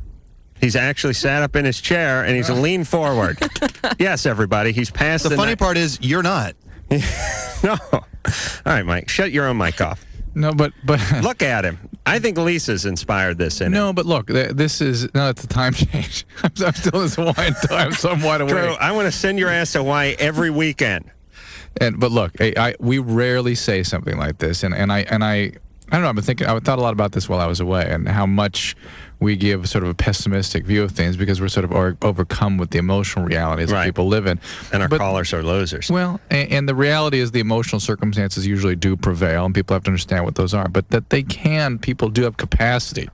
He's actually sat up in his chair and he's leaned forward. Yes, everybody, he's passed the funny part is you're not. No. All right, Mike, shut your own mic off. No, but look at him. I think Lisa's inspired this in him. No, but look, it's a time change. I'm still in Hawaiian time, so I'm wide awake. Drew, I want to send your ass to Hawaii every weekend. But look, we rarely say something like this, and I don't know. I thought a lot about this while I was away, and how much we give sort of a pessimistic view of things because we're sort of overcome with the emotional realities that people live in. And our callers are losers. Well, and the reality is the emotional circumstances usually do prevail, and people have to understand what those are. But that people do have capacity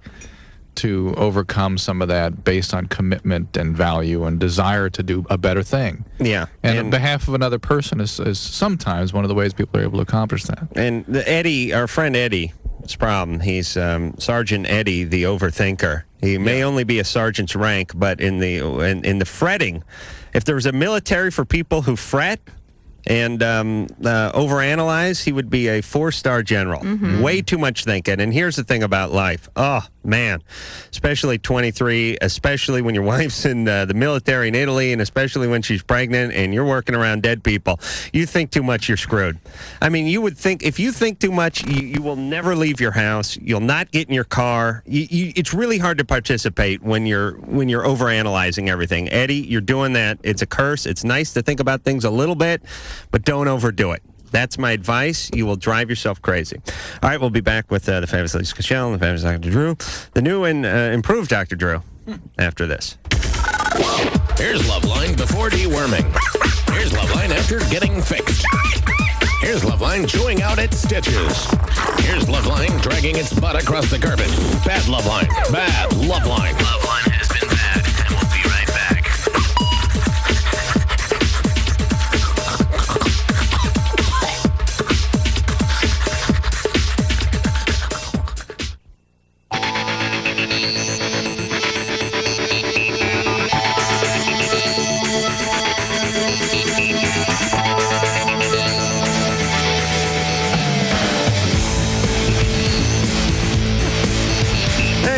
to overcome some of that based on commitment and value and desire to do a better thing. Yeah. And on behalf of another person is sometimes one of the ways people are able to accomplish that. And Eddie, our friend Eddie, his problem, he's Sergeant Eddie, the overthinker. He may only be a sergeant's rank, but in the fretting, if there was a military for people who fret and overanalyze, he would be a 4-star general. Mm-hmm. Way too much thinking. And here's the thing about life. Oh, man. Especially 23, especially when your wife's in the military in Italy, and especially when she's pregnant and you're working around dead people. You think too much, you're screwed. I mean, you would think, if you think too much, you will never leave your house. You'll not get in your car. It's really hard to participate when you're overanalyzing everything. Eddie, you're doing that. It's a curse. It's nice to think about things a little bit, but don't overdo it. That's my advice. You will drive yourself crazy. All right, we'll be back with the fabulous Lisa Kushell and the fabulous Dr. Drew, the new and improved Dr. Drew, after this. Here's LoveLine before deworming. Here's LoveLine after getting fixed. Here's LoveLine chewing out its stitches. Here's LoveLine dragging its butt across the carpet. Bad LoveLine. Bad LoveLine. LoveLine has been bad, and we'll be right back.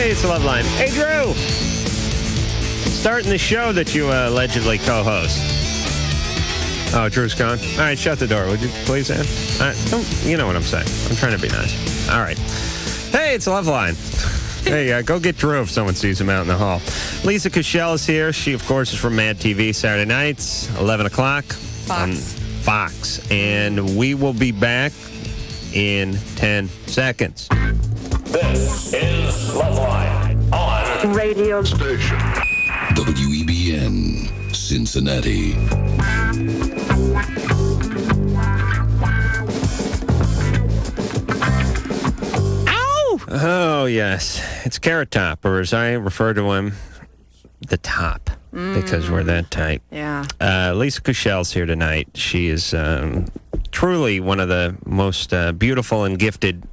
It's LoveLine. Hey, Drew! Starting the show that you allegedly co-host. Oh, Drew's gone? All right, shut the door, would you please, Ann? You know what I'm saying. I'm trying to be nice. All right. Hey, it's LoveLine. Hey, go get Drew if someone sees him out in the hall. Lisa Kushell is here. She, of course, is from Mad TV Saturday nights, 11 o'clock. Fox. And we will be back in 10 seconds. This is LoveLine on Radio Station WEBN Cincinnati. Ow! Oh, yes. It's Carrot Top, or as I refer to him, the Top, because we're that tight. Yeah. Lisa Kushell's here tonight. She is truly one of the most beautiful and gifted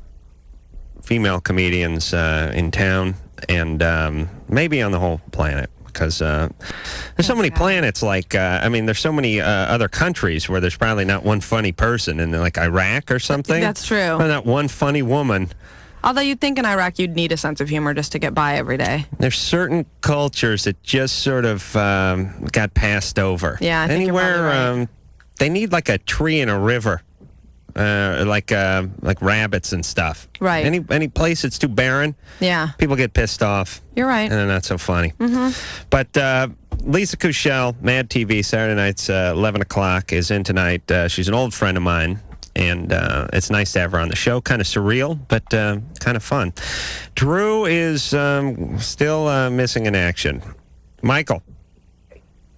female comedians in town, and maybe on the whole planet, because there's so many planets. Like, there's so many other countries where there's probably not one funny person, in like Iraq or something. That's true. Probably not one funny woman. Although you'd think in Iraq you'd need a sense of humor just to get by every day. There's certain cultures that just sort of got passed over. Yeah, I think you're probably right. They need like a tree and a river, like rabbits and stuff. Right. Any place that's too barren, Yeah. people get pissed off. You're right. And they're not so funny. Mm-hmm. But Lisa Kushell, Mad TV, Saturday nights, 11 o'clock, is in tonight. She's an old friend of mine. And it's nice to have her on the show. Kind of surreal, but kind of fun. Drew is still missing in action. Michael.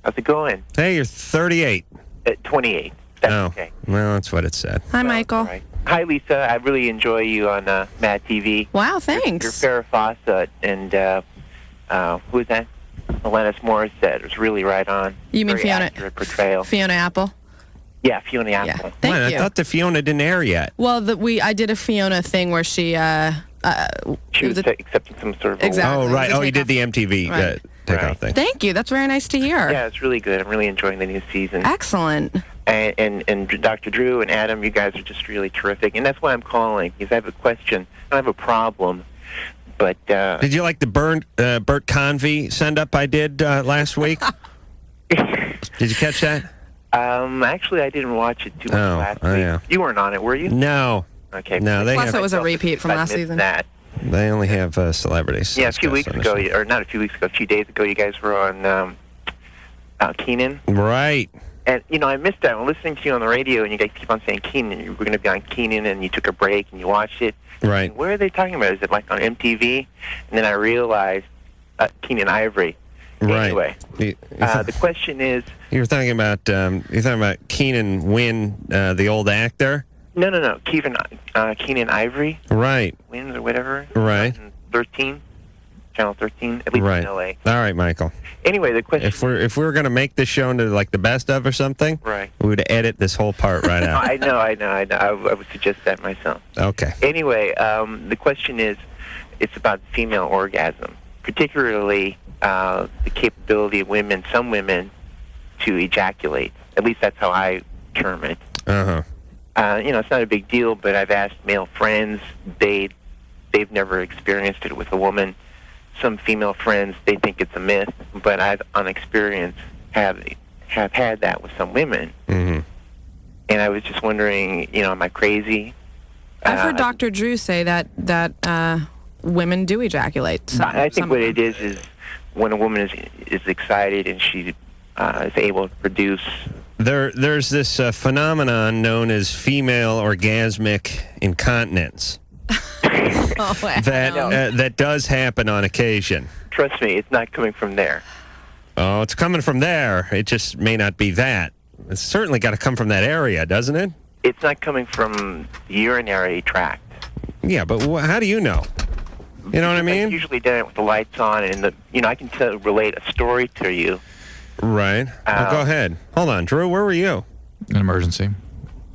How's it going? Hey, you're 38. 28. That's oh, okay. Well, that's what it said. Hi, Michael. Right. Hi, Lisa. I really enjoy you on Mad TV. Wow, thanks. You're Farrah Fawcett and who is that? Alanis Morissette. It was really right on. You mean Very Fiona? accurate portrayal. Fiona Apple. Yeah, Fiona Apple. Thank I you. thought the Fiona didn't air yet. Well, I did a Fiona thing where she She was accepting some sort of Exactly. Oh, right. It was a You did the takeoff. MTV Right. takeoff thing. Thank you. That's very nice to hear. Yeah, it's really good. I'm really enjoying the new season. Excellent. And Dr. Drew and Adam, you guys are just really terrific. And that's why I'm calling, because I have a question. I have a problem. But did you like the Bert Convey send-up I did last week? Did you catch that? Actually, I didn't watch it too much last week. Yeah. You weren't on it, were you? No. Okay. No, they Plus, have, it was a repeat from I last missed season. That. They only have celebrities. Yeah, a few weeks ago, or not a few weeks ago, a few days ago, you guys were on Keenan. Right. And, I missed that. I'm listening to you on the radio, and you guys keep on saying Keenan. You were going to be on Keenan, and you took a break, and you watched it. Right. And where are they talking about? Is it like on MTV? And then I realized Keenan Ivory. Right. Anyway, the question is... You were talking about Keenan Wynn, the old actor? No. Keenan Ivory. Right. Wins or whatever. Right. 13. Channel 13, at least right. in L.A. All right, Michael. Anyway, the question... If we were going to make this show into like the best of or something, right, we would edit this whole part right out. I know. I would suggest that myself. Okay. Anyway, the question is, it's about female orgasm, particularly the capability of some women, to ejaculate. At least that's how I term it. Uh-huh. It's not a big deal, but I've asked male friends, they've never experienced it with a woman. Some female friends, they think it's a myth, but I've, on experience, have had that with some women. Mm-hmm. And I was just wondering, am I crazy? I've heard Dr. Drew say that women do ejaculate. I think what it is when a woman is excited and she is able to produce. There's this phenomenon known as female orgasmic incontinence. That does happen on occasion. Trust me, it's not coming from there. Oh, it's coming from there. It just may not be that. It's certainly got to come from that area, doesn't it? It's not coming from the urinary tract. Yeah, but how do you know? You know what I mean? I've usually done it with the lights on, and I can relate a story to you. Right. Go ahead. Hold on, Drew. Where were you? An emergency.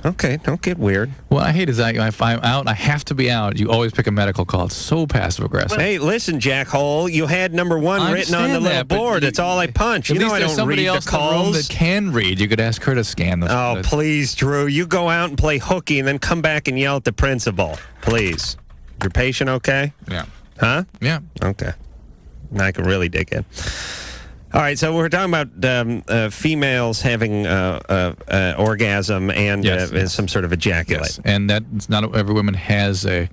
Okay, don't get weird. What I hate is that if I'm out, I have to be out. You always pick a medical call. It's so passive aggressive. Hey, listen, Jackhole. You had number one written on the little board. That's all I punch. At You know least I there's don't somebody read else the calls. in the room that can read. You could ask her to scan the. Oh, please, Drew. You go out and play hooky, and then come back and yell at the principal. Please. Your patient okay? Yeah. Huh? Yeah. Okay. Now I can really dig in. All right, so we're talking about females having orgasm and some sort of ejaculate. Yes. And that's not every woman has a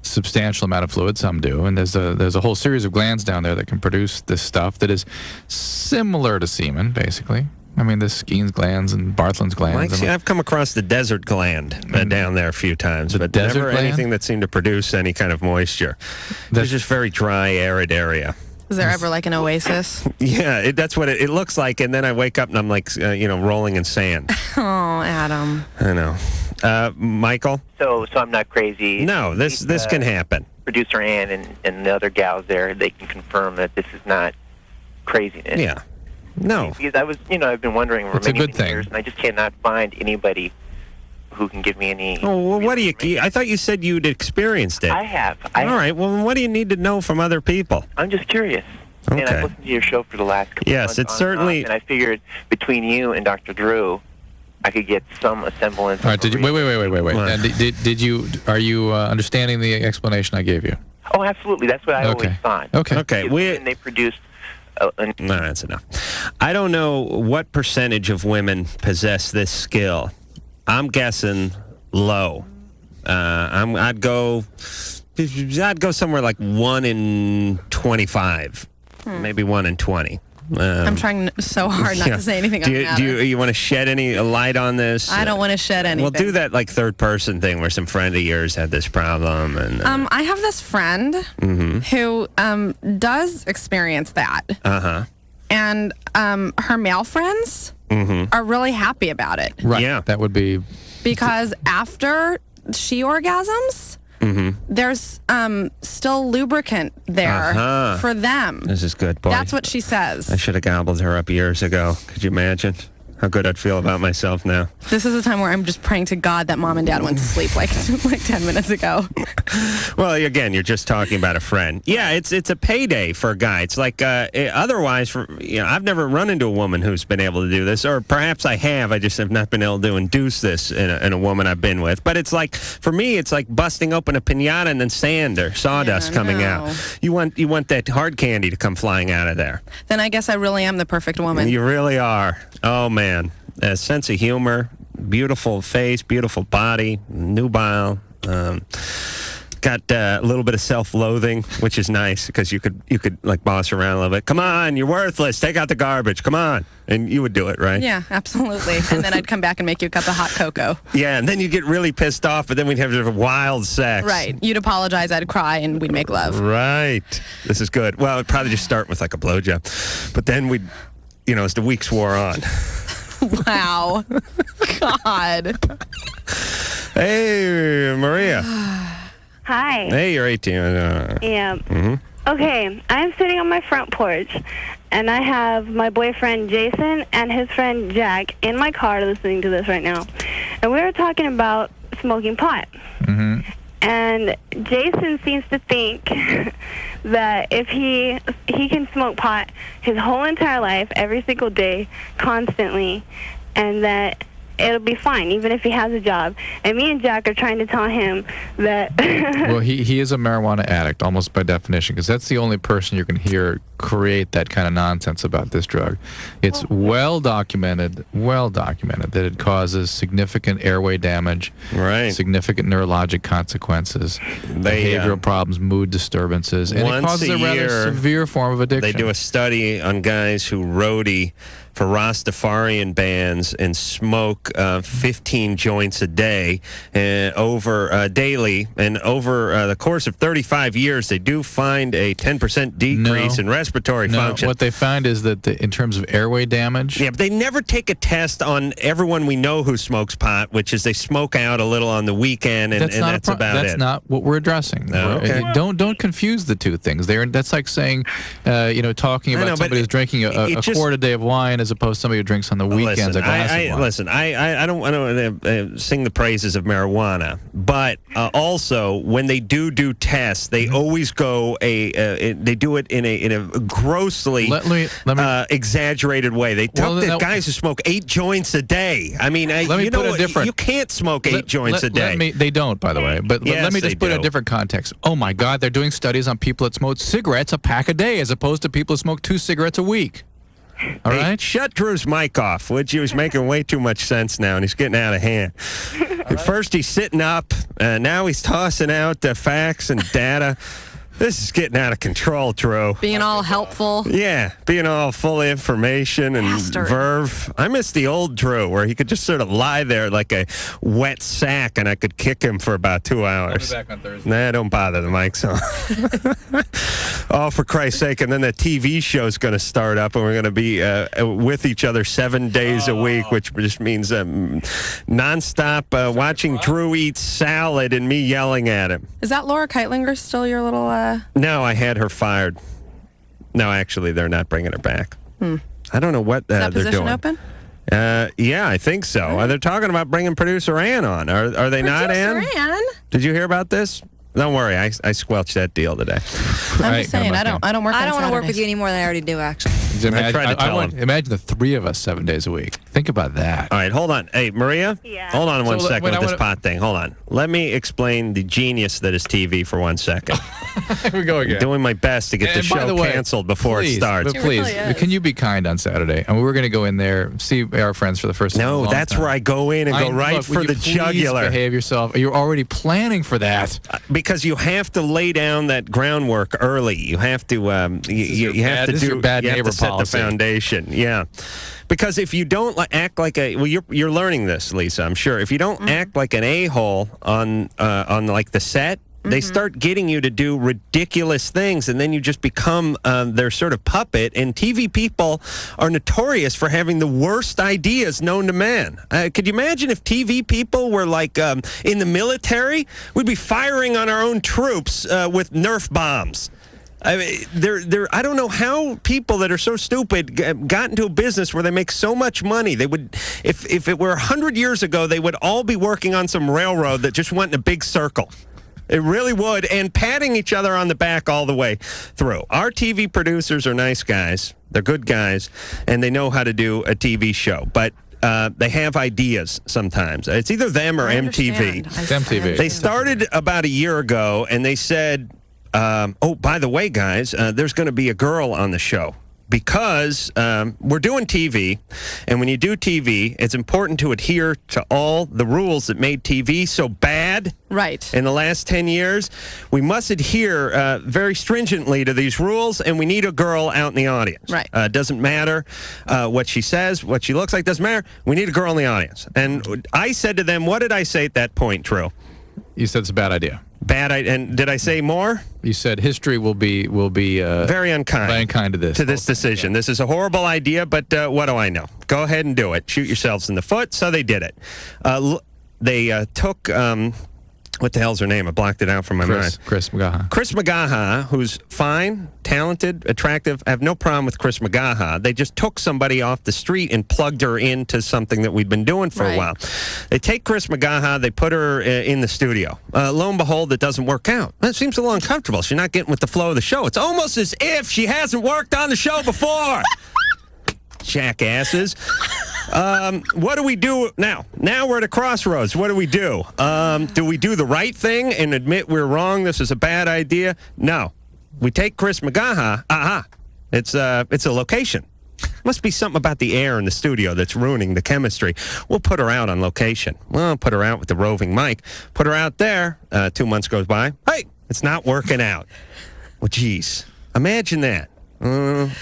substantial amount of fluid. Some do, and there's a whole series of glands down there that can produce this stuff that is similar to semen, basically. I mean, there's Skene's glands and Bartholin's glands. I've come across the desert gland down there a few times, but desert never gland? anything that seemed to produce any kind of moisture. It's just very dry, arid area. Is there ever like an oasis? Yeah, that's what it looks like, and then I wake up and I'm like, rolling in sand. Oh, Adam. I know. Michael? So I'm not crazy. No, this can happen. Producer Ann and the other gals there, they can confirm that this is not craziness. Yeah. No. Because I was, I've been wondering for many years, and I just cannot find anybody who can give me any... Oh, well, what do you... I thought you said you'd experienced it. I have. All right, well, what do you need to know from other people? I'm just curious. And I've listened to your show for the last couple Yes, months. it's on certainly- and I figured between you and Dr. Drew, I could get some semblance. All right. Did you wait? Did you? Are you understanding the explanation I gave you? Oh, absolutely. That's what I always thought. Okay. When they produced. No, that's enough. I don't know what percentage of women possess this skill. I'm guessing low. I'd go somewhere like 1 in 25, maybe 1 in 20. I'm trying so hard not to say anything. Do you want to shed any light on this? I don't want to shed anything. Well, do that like third person thing where some friend of yours had this problem. And I have this friend who does experience that. And her male friends are really happy about it. Right. Yeah. That would be because after she orgasms, there's still lubricant there for them. This is good, boy. That's what she says. I should have gobbled her up years ago. Could you imagine how good I'd feel about myself now? This is a time where I'm just praying to God that Mom and Dad went to sleep like 10 minutes ago. Well, again, you're just talking about a friend. Yeah, it's a payday for a guy. It's like otherwise, I've never run into a woman who's been able to do this, or perhaps I have. I just have not been able to induce this in a woman I've been with. But it's like, for me, it's like busting open a piñata and then sand or sawdust coming out. You want that hard candy to come flying out of there. Then I guess I really am the perfect woman. You really are. Oh, man. A sense of humor, beautiful face, beautiful body, nubile. Got a little bit of self-loathing, which is nice because you could like boss around a little bit. Come on, you're worthless. Take out the garbage. Come on, and you would do it, right? Yeah, absolutely. And then I'd come back and make you a cup of hot cocoa. Yeah, and then you get really pissed off, but then we'd have wild sex. Right. You'd apologize. I'd cry, and we'd make love. Right. This is good. Well, it'd probably just start with like a blowjob, but then we'd, as the weeks wore on. Wow. God. Hey, Maria. Hi. Hey, you're 18. Yeah. Okay, I'm sitting on my front porch, and I have my boyfriend Jason and his friend Jack in my car listening to this right now. And we were talking about smoking pot. And Jason seems to think that if he can smoke pot his whole entire life, every single day, constantly, and that it'll be fine, even if he has a job. And me and Jack are trying to tell him that... Well, he is a marijuana addict, almost by definition, because that's the only person you can hear create that kind of nonsense about this drug. It's well documented that it causes significant airway damage, significant neurologic consequences, behavioral problems, mood disturbances, and it causes a rather severe form of addiction. They do a study on guys who roadie for Rastafarian bands and smoke 15 joints a day daily, and over the course of 35 years, they do find a 10% decrease in respiratory function. What they find is that in terms of airway damage... Yeah, but they never take a test on everyone we know who smokes pot, which is they smoke out a little on the weekend, and that's about it. That's not what we're addressing. Okay. Don't confuse the two things. That's like saying, talking about somebody who's drinking a quart a day of wine as opposed to somebody who drinks on the weekends a glass of wine. Listen, I don't want to sing the praises of marijuana, but also when they do tests, they always go they do it in a grossly exaggerated way. They talk to guys who smoke 8 joints a day. I mean, you can't smoke 8 joints a day. They don't, by the way. But let me just put it in a different context. Oh my God, they're doing studies on people that smoke cigarettes a pack a day as opposed to people who smoke 2 cigarettes a week. All right, shut Drew's mic off, would you? He's making way too much sense now, and he's getting out of hand. First he's sitting up, now he's tossing out facts and data. This is getting out of control, Drew. Being all helpful. Yeah, being all full of information and verve. I miss the old Drew, where he could just sort of lie there like a wet sack, and I could kick him for about 2 hours. I'll be back on Thursday. Nah, don't bother. The mic's on. Oh, for Christ's sake. And then the TV show's going to start up, and we're going to be with each other 7 days a week, which just means nonstop watching Drew eat salad and me yelling at him. Is that Laura Keitlinger still your little... No, I had her fired. No, actually, they're not bringing her back. I don't know what they're doing. Is that position open? Yeah, I think so. They're talking about bringing producer Ann on. Are they not, Ann? Producer Ann? Did you hear about this? Don't worry, I squelched that deal today. I'm just saying, I don't work. I don't want to work with you any more than I already do, actually. Imagine the three of us 7 days a week. Think about that. All right, hold on. Hey, Maria? Yeah. Hold on one So, second wait, with I this wanna- pot thing. Hold on. Let me explain the genius that is TV for 1 second. Here we go again. Doing my best to get the And by show the way, canceled before please, it starts. But please, can you be kind on Saturday? And we're going to go in there, see our friends for the first time. in a No, long that's time. where I go in and go right look, for will you the please jugular. Behave yourself. You're already planning for that. Because you have to lay down that groundwork early. You have to you have to this is do your bad you have neighbor to set policy. the foundation. Yeah. Because if you don't act like you're learning this, Lisa, I'm sure. If you don't act like an a-hole on like the set, they start getting you to do ridiculous things, and then you just become their sort of puppet. And TV people are notorious for having the worst ideas known to man. Could you imagine if TV people were like in the military? We'd be firing on our own troops with Nerf bombs. I mean, I don't know how people that are so stupid got into a business where they make so much money. They would, if it were 100 years ago, they would all be working on some railroad that just went in a big circle. It really would, and patting each other on the back all the way through. Our TV producers are nice guys. They're good guys, and they know how to do a TV show. But they have ideas sometimes. It's either them or MTV. It's MTV. They started about a year ago, and they said, oh, by the way, guys, there's going to be a girl on the show. Because we're doing TV, and when you do TV, it's important to adhere to all the rules that made TV so bad in the last 10 years. We must adhere very stringently to these rules, and we need a girl out in the audience. Doesn't matter what she says, what she looks like, doesn't matter. We need a girl in the audience. And I said to them, what did I say at that point, Drew? You said it's a bad idea. Bad idea. And did I say more? You said history will be very unkind. Very unkind to this decision. This is a horrible idea, but what do I know? Go ahead and do it. Shoot yourselves in the foot. So they did it. They took what the hell's her name? I blocked it out from my mind. Chris Magaha. Chris Magaha, who's fine, talented, attractive. I have no problem with Chris Magaha. They just took somebody off the street and plugged her into something that we'd been doing for a while. They take Chris Magaha, they put her in the studio. Lo and behold, it doesn't work out. That seems a little uncomfortable. She's not getting with the flow of the show. It's almost as if she hasn't worked on the show before. Jackasses. What do we do now? Now we're at a crossroads. What do we do? Do we do the right thing and admit we're wrong? This is a bad idea? No. We take Chris Magaha. It's a location. Must be something about the air in the studio that's ruining the chemistry. We'll put her out on location. Well, put her out with the roving mic. Put her out there. 2 months goes by. Hey, it's not working out. Well, geez. Imagine that.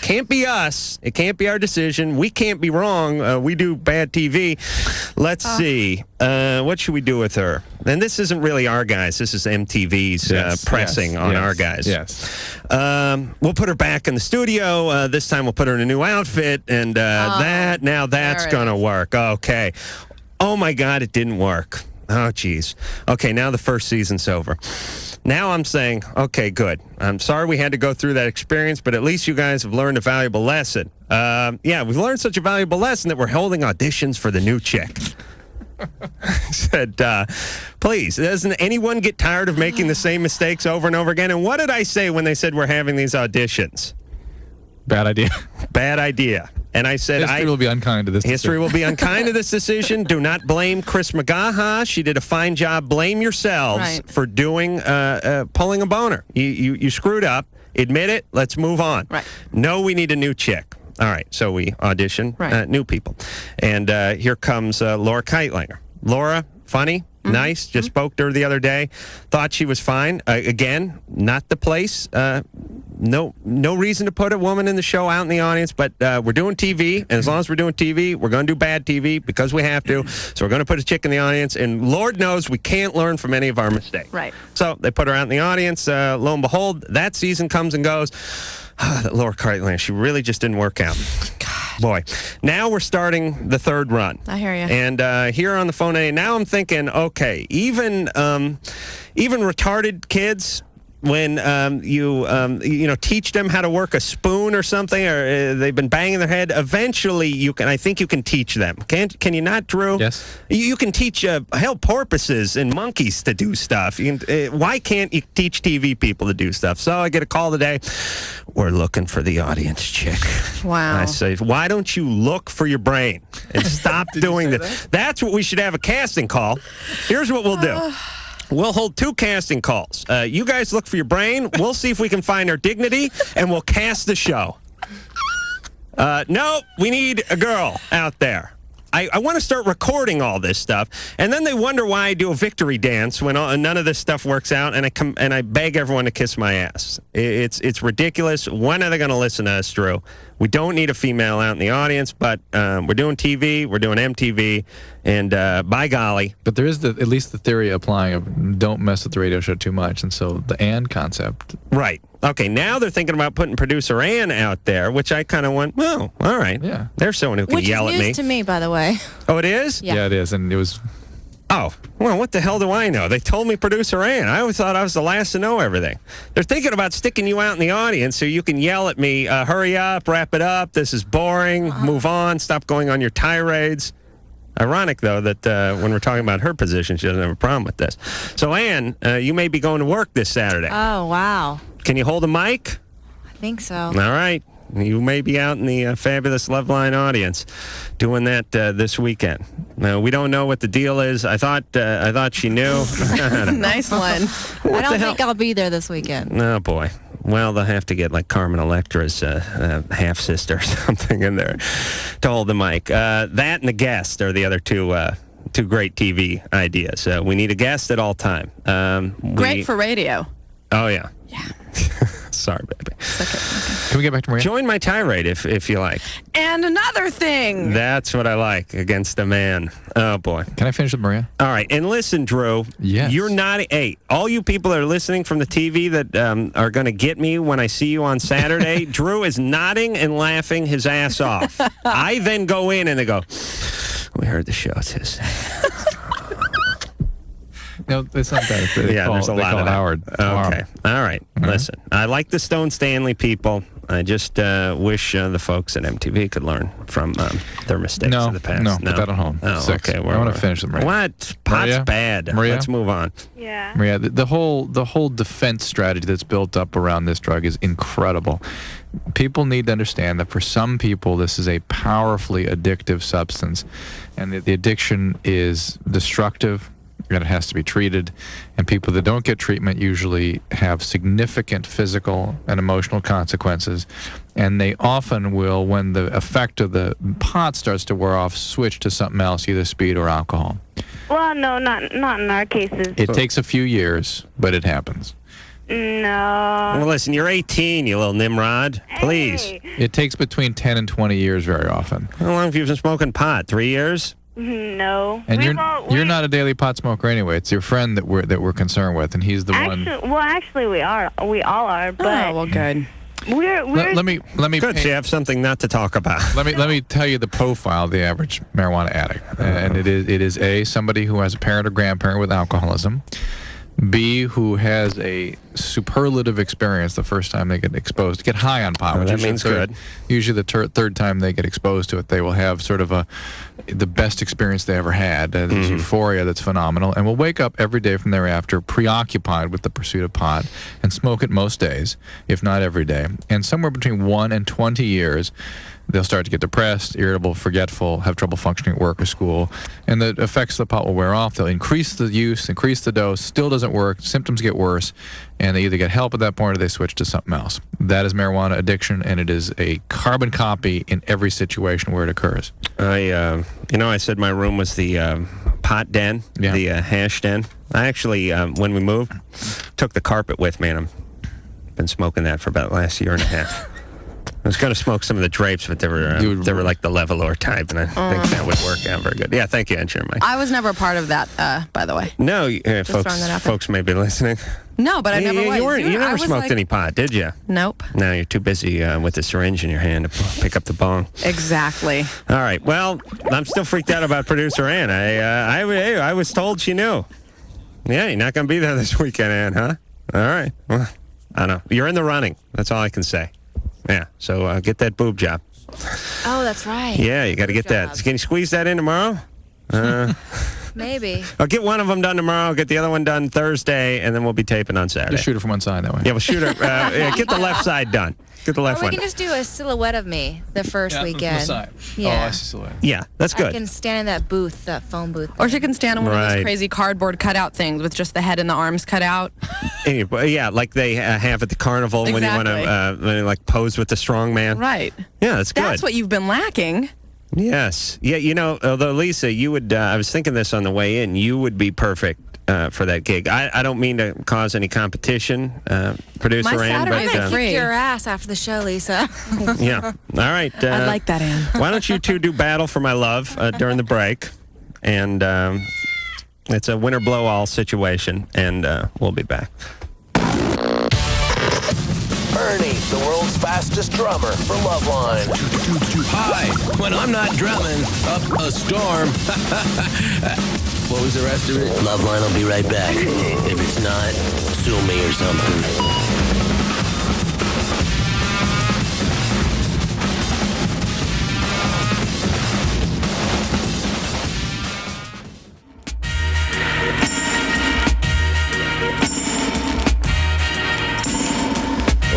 Can't be us. It can't be our decision. We can't be wrong. We do bad TV. Let's see. What should we do with her? And this isn't really our guys. This is MTV's pressing on our guys. Yes. We'll put her back in the studio. This time we'll put her in a new outfit. And that's going to work. Okay. Oh, my God, it didn't work. Oh, geez. Okay, now the first season's over. Now I'm saying, okay, good. I'm sorry we had to go through that experience, but at least you guys have learned a valuable lesson. We've learned such a valuable lesson that we're holding auditions for the new chick. I said, please, doesn't anyone get tired of making the same mistakes over and over again? And what did I say when they said we're having these auditions? Bad idea. Bad idea. And I said, history will be unkind to this History decision. will be unkind to this decision. Do not blame Chris Magaha. She did a fine job. Blame yourselves for doing pulling a boner. You screwed up. Admit it. Let's move on. No, we need a new chick. All right, so we audition new people. And here comes Laura Keitlinger. Laura, funny, nice. Just spoke to her the other day. Thought she was fine. Again, not the place. No reason to put a woman in the show out in the audience, but we're doing TV, and as long as we're doing TV, we're going to do bad TV because we have to. So we're going to put a chick in the audience, and Lord knows we can't learn from any of our mistakes. So they put her out in the audience. Lo and behold, that season comes and goes. That Laura Keitlinger, she really just didn't work out. Boy, now we're starting the third run. I hear you. And here on the phone, now I'm thinking, okay, even retarded kids when you teach them how to work a spoon or something, or they've been banging their head. Eventually, you can. I think you can teach them. Can you not, Drew? Yes. You can teach porpoises and monkeys to do stuff. Why can't you teach TV people to do stuff? So I get a call today. We're looking for the audience chick. Wow. I say, why don't you look for your brain and stop doing that? That's what we should have a casting call. Here's what we'll do. We'll hold 2 casting calls. You guys look for your brain. We'll see if we can find our dignity, and we'll cast the show. No, we need a girl out there. I want to start recording all this stuff, and then they wonder why I do a victory dance when none of this stuff works out, and I beg everyone to kiss my ass. It's ridiculous. When are they going to listen to us, Drew? We don't need a female out in the audience, but we're doing TV, we're doing MTV, and by golly. But there is at least the theory applying of don't mess with the radio show too much, and so the and concept. Right. Okay, now they're thinking about putting producer Ann out there, which I kind of went, well, all right. Yeah. There's someone who can yell Which at is me. news to me, by the way. Oh, it is? Yeah. It is, and it was... Oh, well, what the hell do I know? They told me producer Ann. I always thought I was the last to know everything. They're thinking about sticking you out in the audience so you can yell at me, hurry up, wrap it up, this is boring, move on, stop going on your tirades. Ironic, though, that when we're talking about her position, she doesn't have a problem with this. So, Ann, you may be going to work this Saturday. Oh, wow. Can you hold a mic? I think so. All right. You may be out in the fabulous LoveLine audience doing that this weekend. Now, we don't know what the deal is. I thought she knew. Nice one. I don't think I'll be there this weekend. Oh, boy. Well, they'll have to get like Carmen Electra's half-sister or something in there to hold the mic. That and the guest are the other two great TV ideas. We need a guest at all time. Great for radio. Oh, yeah. Yeah. Sorry, baby. Can we get back to Maria? Join my tirade if you like. And another thing. That's what I like against a man. Oh, boy. Can I finish with Maria? All right. And listen, Drew. Yes. You're not... Hey, all you people that are listening from the TV that are going to get me when I see you on Saturday, Drew is nodding and laughing his ass off. I then go in and they go, we heard the show. It's his... No, it's not that. There's a lot of that. Howard. Okay. All right. Listen, I like the Stone Stanley people. I just wish the folks at MTV could learn from their mistakes of the past. No, put that on hold. Oh, 6. okay. I want to finish with Maria. What? Pot's Maria? bad. Maria? Let's move on. Yeah. Maria, the whole defense strategy that's built up around this drug is incredible. People need to understand that for some people, this is a powerfully addictive substance, and the addiction is destructive. And it has to be treated, and people that don't get treatment usually have significant physical and emotional consequences, and they often will, when the effect of the pot starts to wear off, switch to something else, either speed or alcohol. Well, no, not in our cases. It takes a few years, but it happens. No. Well, listen, you're 18, you little Nimrod. Please. Hey. It takes between 10 and 20 years very often. How long have you been smoking pot? 3 years? No. And you're not a daily pot smoker anyway. It's your friend that we're concerned with, and he's the one. Well, actually, we all are. But well, good. We're let me good. So you have something not to talk about. Let me tell you the profile of the average marijuana addict, and it is A, somebody who has a parent or grandparent with alcoholism. B, who has a superlative experience the first time they get exposed, get high on pot. That means good. Usually the third time they get exposed to it, they will have sort of the best experience they ever had. There's euphoria that's phenomenal, and will wake up every day from thereafter preoccupied with the pursuit of pot and smoke it most days, if not every day. And somewhere between 1 and 20 years, they'll start to get depressed, irritable, forgetful, have trouble functioning at work or school, and the effects of the pot will wear off. They'll increase the use, increase the dose, still doesn't work, symptoms get worse, and they either get help at that point or they switch to something else. That is marijuana addiction, and it is a carbon copy in every situation where it occurs. I said my room was the pot den, the hash den. I actually, when we moved, took the carpet with me, and I've been smoking that for about the last year and a half. I was going to smoke some of the drapes, but they were like the Levelor type, and I think that would work out very good. Yeah, thank you, Engineer Mike. I was never a part of that, by the way. No, folks may be listening. No, but I never was. You never smoked any pot, did you? Nope. No, you're too busy with the syringe in your hand to pick up the bong. Exactly. All right. Well, I'm still freaked out about producer Ann. I was told she knew. Yeah, you're not going to be there this weekend, Ann, huh? All right. Well, I don't know. You're in the running. That's all I can say. Yeah. So get that boob job. Oh, that's right. Yeah, you got to get that. Can you squeeze that in tomorrow? Maybe. I'll get one of them done tomorrow. Get the other one done Thursday, and then we'll be taping on Saturday. Just shoot it from one side that way. Yeah, we'll shoot it. Get the left side done. Get the left Or we one. can just do a silhouette of me the first weekend. The side. Yeah. Oh, I see silhouette. Yeah, that's good. I can stand in that booth, that phone booth. Or she can stand on one of Right. those crazy cardboard cutout things with just the head and the arms cut out. Yeah, like they have at the carnival when you want to like pose with the strong man. Right. Yeah, that's good. That's what you've been lacking. Yes. Yeah, you know, although Lisa, you would, I was thinking this on the way in, you would be perfect for that gig. I don't mean to cause any competition, producer My Ann, Saturday but... kick your ass after the show, Lisa. Yeah. All right. I'd like that, Ann. Why don't you two do Battle for My Love during the break? And it's a winner blow all situation, and we'll be back. Ernie, the world's fastest drummer for LoveLine. Hi, when I'm not drumming, up a storm. What was the rest of it? LoveLine will be right back. If it's not, sue me or something.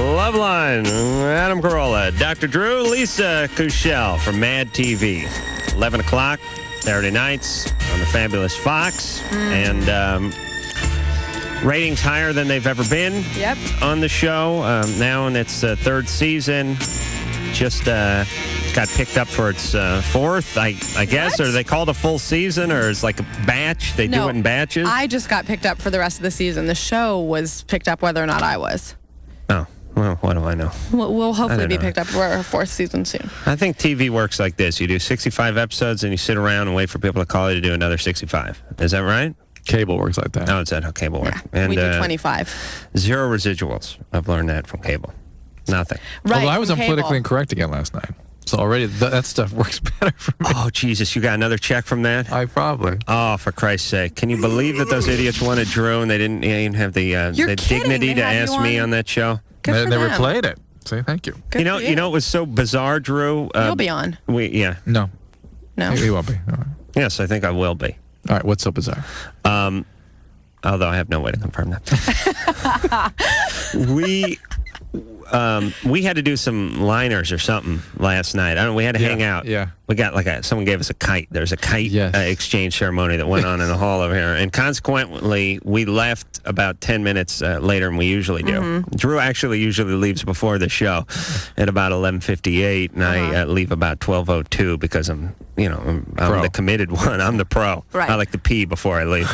LoveLine, Adam Carolla, Dr. Drew, Lisa Kushell from Mad TV. 11 o'clock, Saturday nights on the fabulous Fox. And ratings higher than they've ever been on the show. Now in its third season. Just got picked up for its fourth, I guess. Or they called a full season, or it's like a batch? They do it in batches? I just got picked up for the rest of the season. The show was picked up whether or not I was. Oh. Well, what do I know? We'll hopefully be know. picked up for our fourth season soon. I think TV works like this. You do 65 episodes, and you sit around and wait for people to call you to do another 65. Is that right? Cable works like that. Oh, it's that how cable works. Yeah, And we do 25. Zero residuals. I've learned that from cable. Nothing. Right, Although I was from on Politically cable. Incorrect again last night. So already that stuff works better for me. Oh, Jesus. You got another check from that? I probably. Oh, for Christ's sake. Can you believe that those idiots wanted Drew and they didn't even have the You're kidding. dignity They to had you ask me on? on that show? Good They for never them. played it. Say thank you. Good for You know, it was so bizarre, Drew. You'll be on. No. No. He won't be. All right. Yes, I think I will be. All right. What's so bizarre? Although I have no way to confirm that. We had to do some liners or something last night. I don't know. We had to hang out. Yeah. We got someone gave us a kite. There's a kite exchange ceremony that went on in the hall over here. And consequently, we left about 10 minutes later than we usually do. Mm-hmm. Drew actually usually leaves before the show at about 11:58, and I leave about 12:02 because I'm the committed one. I'm the pro. Right. I like to pee before I leave.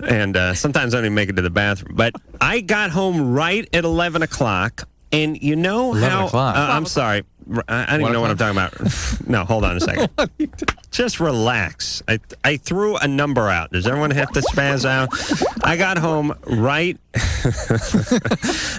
And sometimes I don't even make it to the bathroom. But I got home right at 11 o'clock. And you know 11 how... o'clock. I'm sorry. I don't even know what I'm talking about. No, hold on a second. Just relax. I threw a number out. Does everyone have to spaz out? I got home right...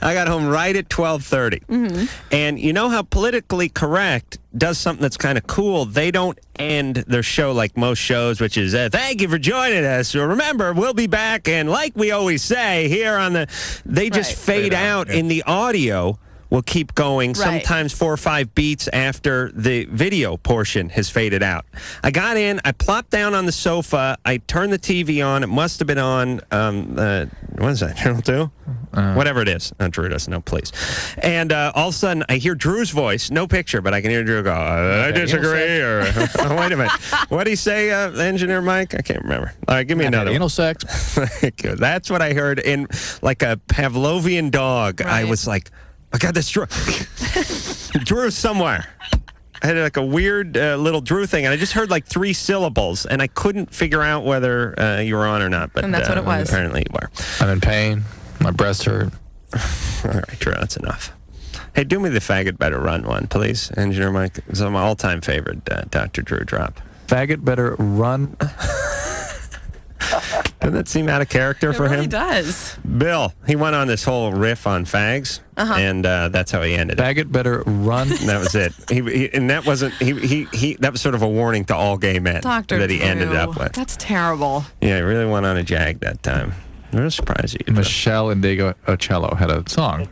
I got home right at 12:30. Mm-hmm. And you know how Politically Correct does something that's kind of cool? They don't end their show like most shows, which is, thank you for joining us. Remember, we'll be back. And like we always say here on the... They just fade out in the audio. Will keep going, sometimes 4 or 5 beats after the video portion has faded out. I got in, I plopped down on the sofa, I turned the TV on. It must have been on, what is that, Channel 2? Whatever it is. Drew doesn't know, please. And all of a sudden, I hear Drew's voice, no picture, but I can hear Drew go, I disagree, or, oh, wait a minute. What did he say, Engineer Mike? I can't remember. All right, give me another anal one. sex. That's what I heard in, like a Pavlovian dog. I was like, I got this Drew somewhere. I had like a weird little Drew thing, and I just heard like 3 syllables, and I couldn't figure out whether you were on or not. But And that's what it was. Apparently you were. I'm in pain. My breast hurt. All right, Drew, that's enough. Hey, do me the Faggot Better Run one, please, Engineer Mike. It's my all-time favorite Dr. Drew drop. Faggot better run. Doesn't that seem out of character for It really him? does. Bill, he went on this whole riff on fags, and that's how he ended it. Faggot better run. And that was it. And that wasn't. That was sort of a warning to all gay men Dr. that he Drew. ended up with. That's terrible. Yeah, he really went on a jag that time. I'm surprised you. Michelle Indigo Ocello had a song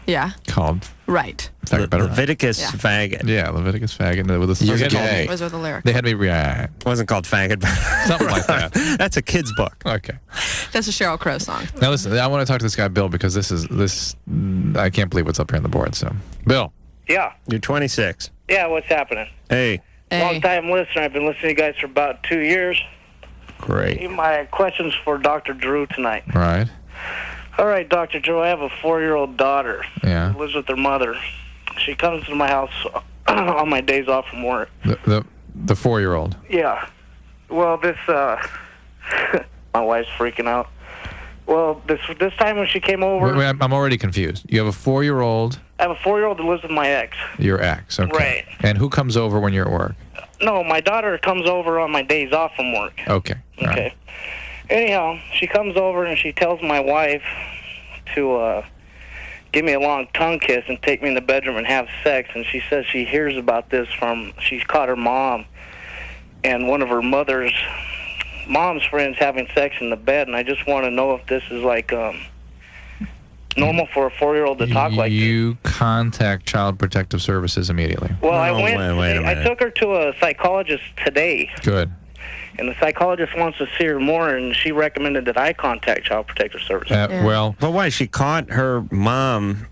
Yeah. called Right. Faggot Better Not. Leviticus Yeah. Faggot. Yeah, Leviticus Faggot. With a You're song called- gay. Those are the lyrics. They had me react. It wasn't called Faggot. Something like that. That's a kid's book. Okay. That's a Sheryl Crow song. Now listen, I want to talk to this guy Bill because this I can't believe what's up here on the board. So, Bill, Yeah. You're 26. Yeah, what's happening? Hey. Long time listener. I've been listening to you guys for about 2 years. Great. My question's for Dr. Drew tonight. right? All right, Dr. Drew, I have a 4-year-old daughter Yeah. who lives with her mother. She comes to my house on my days off from work. The 4-year-old. Yeah. Well, this, my wife's freaking out. Well, this time when she came over, Wait, I'm already confused. You have a 4-year-old, I have a 4-year-old that lives with my ex. your ex, okay? Right. And who comes over when you're at work? No, my daughter comes over on my days off from work. Okay. all right. Okay. Anyhow, she comes over and she tells my wife to give me a long tongue kiss and take me in the bedroom and have sex. And she says she hears about this she's caught her mom and one of her mom's friends having sex in the bed. And I just want to know if this is like normal for a 4-year-old to talk like this. You contact Child Protective Services immediately. Well, I wait a I minute. took her to a psychologist today. Good. And the psychologist wants to see her more, and she recommended that I contact Child Protective Services. Well, but why? She caught her mom.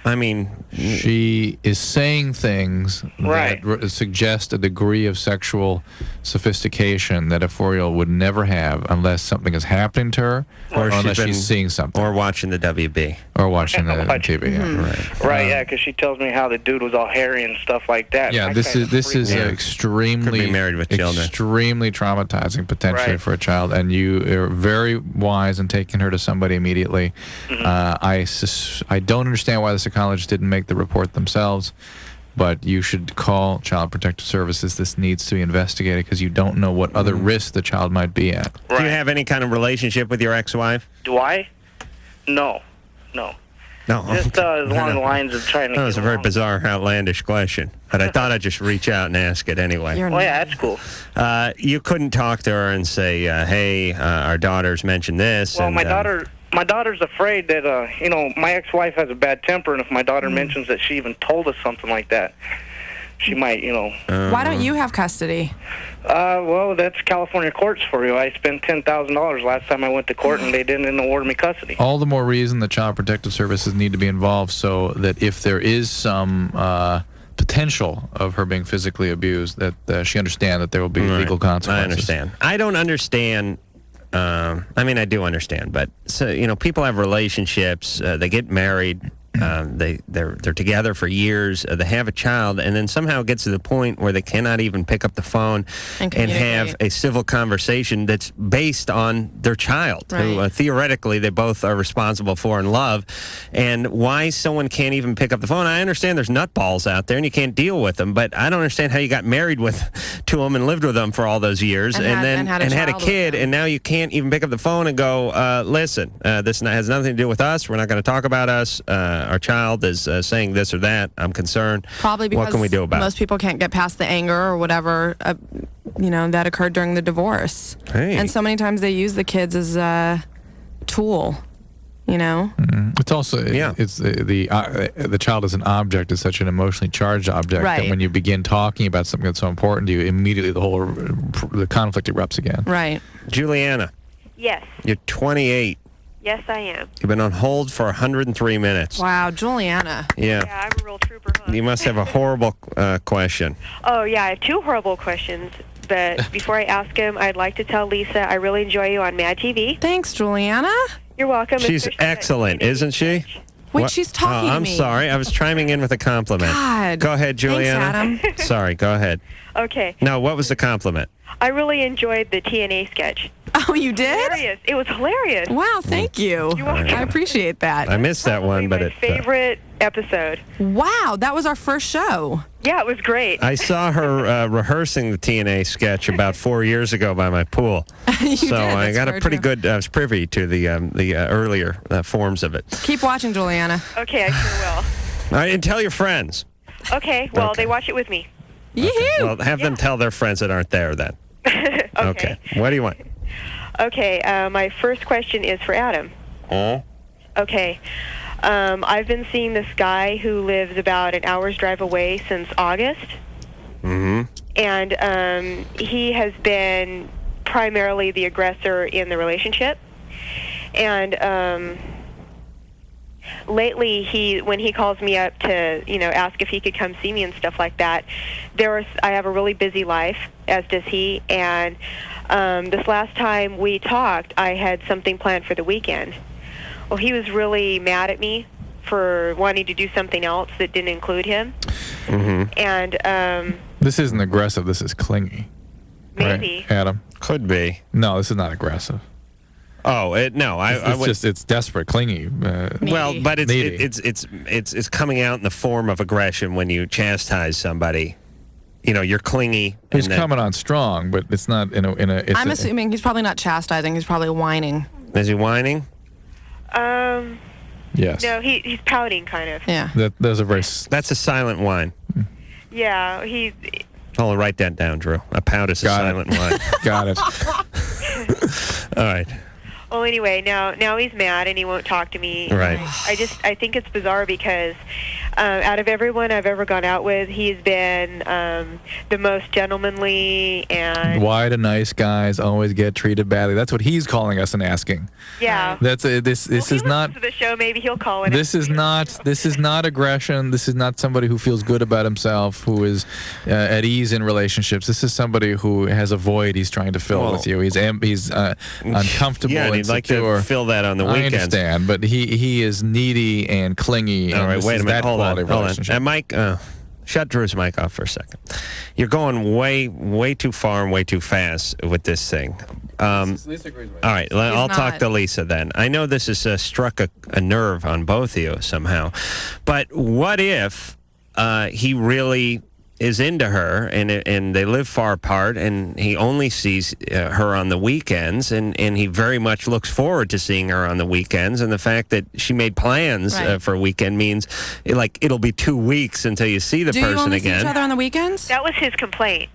I mean, she is saying things Right. that suggest a degree of sexual sophistication that a 4-year-old would never have unless something is happening to her or unless she's seeing something. Or watching the WB. Or watching the TV, yeah. Right. Right, yeah, because she tells me how the dude was all hairy and stuff like that. Yeah, I this kinda is freaked out. extremely Could be married with children. extremely traumatizing potentially Right. for a child, and you are very wise in taking her to somebody immediately. I don't understand why the psychologist didn't make the report themselves, but you should call Child Protective Services. This needs to be investigated because you don't know what other risks the child might be at. Do you have any kind of relationship with your ex-wife? Do I? No. No. Just along the lines of trying to That was a get very along. bizarre, outlandish question, but I thought I'd just reach out and ask it anyway. Well, yeah, that's cool. You couldn't talk to her and say, hey, our daughter's mentioned this. Well, and, my daughter's afraid that, my ex-wife has a bad temper, and if my daughter mentions that she even told us something like that, she might, Why don't you have custody? Well, that's California courts for you. I spent $10,000 last time I went to court, and they didn't award me custody. All the more reason the Child Protective Services need to be involved so that if there is some potential of her being physically abused, that she understand that there will be legal consequences. I understand. I don't understand. I mean, I do understand, but people have relationships. They get married. They're together for years. They have a child, and then somehow it gets to the point where they cannot even pick up the phone and have a civil conversation that's based on their child, who theoretically they both are responsible for and love. And why someone can't even pick up the phone? I understand there's nutballs out there and you can't deal with them, but I don't understand how you got married to them and lived with them for all those years, and had a kid, and now you can't even pick up the phone and go, listen, this has nothing to do with us. We're not going to talk about us. Our child is saying this or that. I'm concerned. Probably because what can we do about most people can't get past the anger or whatever, that occurred during the divorce. Hey. And so many times they use the kids as a tool, It's also it's the child as an object is such an emotionally charged object that Right. when you begin talking about something that's so important to you, immediately the conflict erupts again. Right. Juliana, Yes. you're 28. Yes, I am. You've been on hold for 103 minutes. Wow, Juliana. Yeah. Yeah, I'm a real trooper, huh? You must have a horrible question. Oh, yeah, I have 2 horrible questions. But before I ask them, I'd like to tell Lisa I really enjoy you on Mad TV. Thanks, Juliana. You're welcome. She's excellent, isn't she? Wait, she's talking to I'm me. sorry. I was chiming in with a compliment. God. Go ahead, Juliana. Thanks, Sorry, go ahead. Okay. No, what was the compliment? I really enjoyed the TNA sketch. Oh, you did? Hilarious. It was hilarious. Wow, thank you. You're welcome. I appreciate that. I missed that one, but it. Favorite episode. Wow, that was our first show. Yeah, it was great. I saw her rehearsing the TNA sketch about 4 years ago by my pool. You so did, I that's got a very pretty true. good. I was privy to the earlier forms of it. Keep watching, Juliana. Okay, I sure All right, and tell your friends. will. Okay, well, Okay. they watch it with me. Yee-hoo! Well, have them tell their friends that aren't there then. Okay. What do you want? Okay, my first question is for Adam. Okay. I've been seeing this guy who lives about an hour's drive away since August. Mm-hmm. And he has been primarily the aggressor in the relationship. And lately, when he calls me up to, ask if he could come see me and stuff like that, I have a really busy life, as does he. And this last time we talked, I had something planned for the weekend. Well, he was really mad at me for wanting to do something else that didn't include him. Mm-hmm. And this isn't aggressive. This is clingy. Maybe. Right, Adam? Could be. No, this is not aggressive. Oh, It's desperate, clingy. Well, but needy. it's coming out in the form of aggression when you chastise somebody. You're clingy. He's coming on strong, but it's not in a. I'm assuming he's probably not chastising. He's probably whining. Is he whining? Yes. No, he's pouting, kind of. Yeah. That's a silent whine. Yeah, I'll write that down, Drew. A pout is a silent whine. Got it. All right. Well, anyway, now he's mad and he won't talk to me. Right. I think it's bizarre because out of everyone I've ever gone out with, he's been the most gentlemanly and. Why do nice guys always get treated badly? That's what he's calling us and asking. Yeah. This is not. To the show, maybe he'll call in. This is not aggression. This is not somebody who feels good about himself, who is at ease in relationships. This is somebody who has a void he's trying to fill with you. He's uncomfortable. Yeah, and he'd like to fill that on the weekends. I understand, but he is needy and clingy. All right, and wait a minute. Hold on. Relationship. And Mike, shut Drew's mic off for a second. You're going way too far and way too fast with this thing. Lisa agrees with me. All right, I'll talk to Lisa then. I know this has struck a nerve on both of you somehow, but what if he really is into her and they live far apart and he only sees her on the weekends and he very much looks forward to seeing her on the weekends, and the fact that she made plans for a weekend means it'll be 2 weeks until you see the person again. Do you only see each other on the weekends? That was his complaint.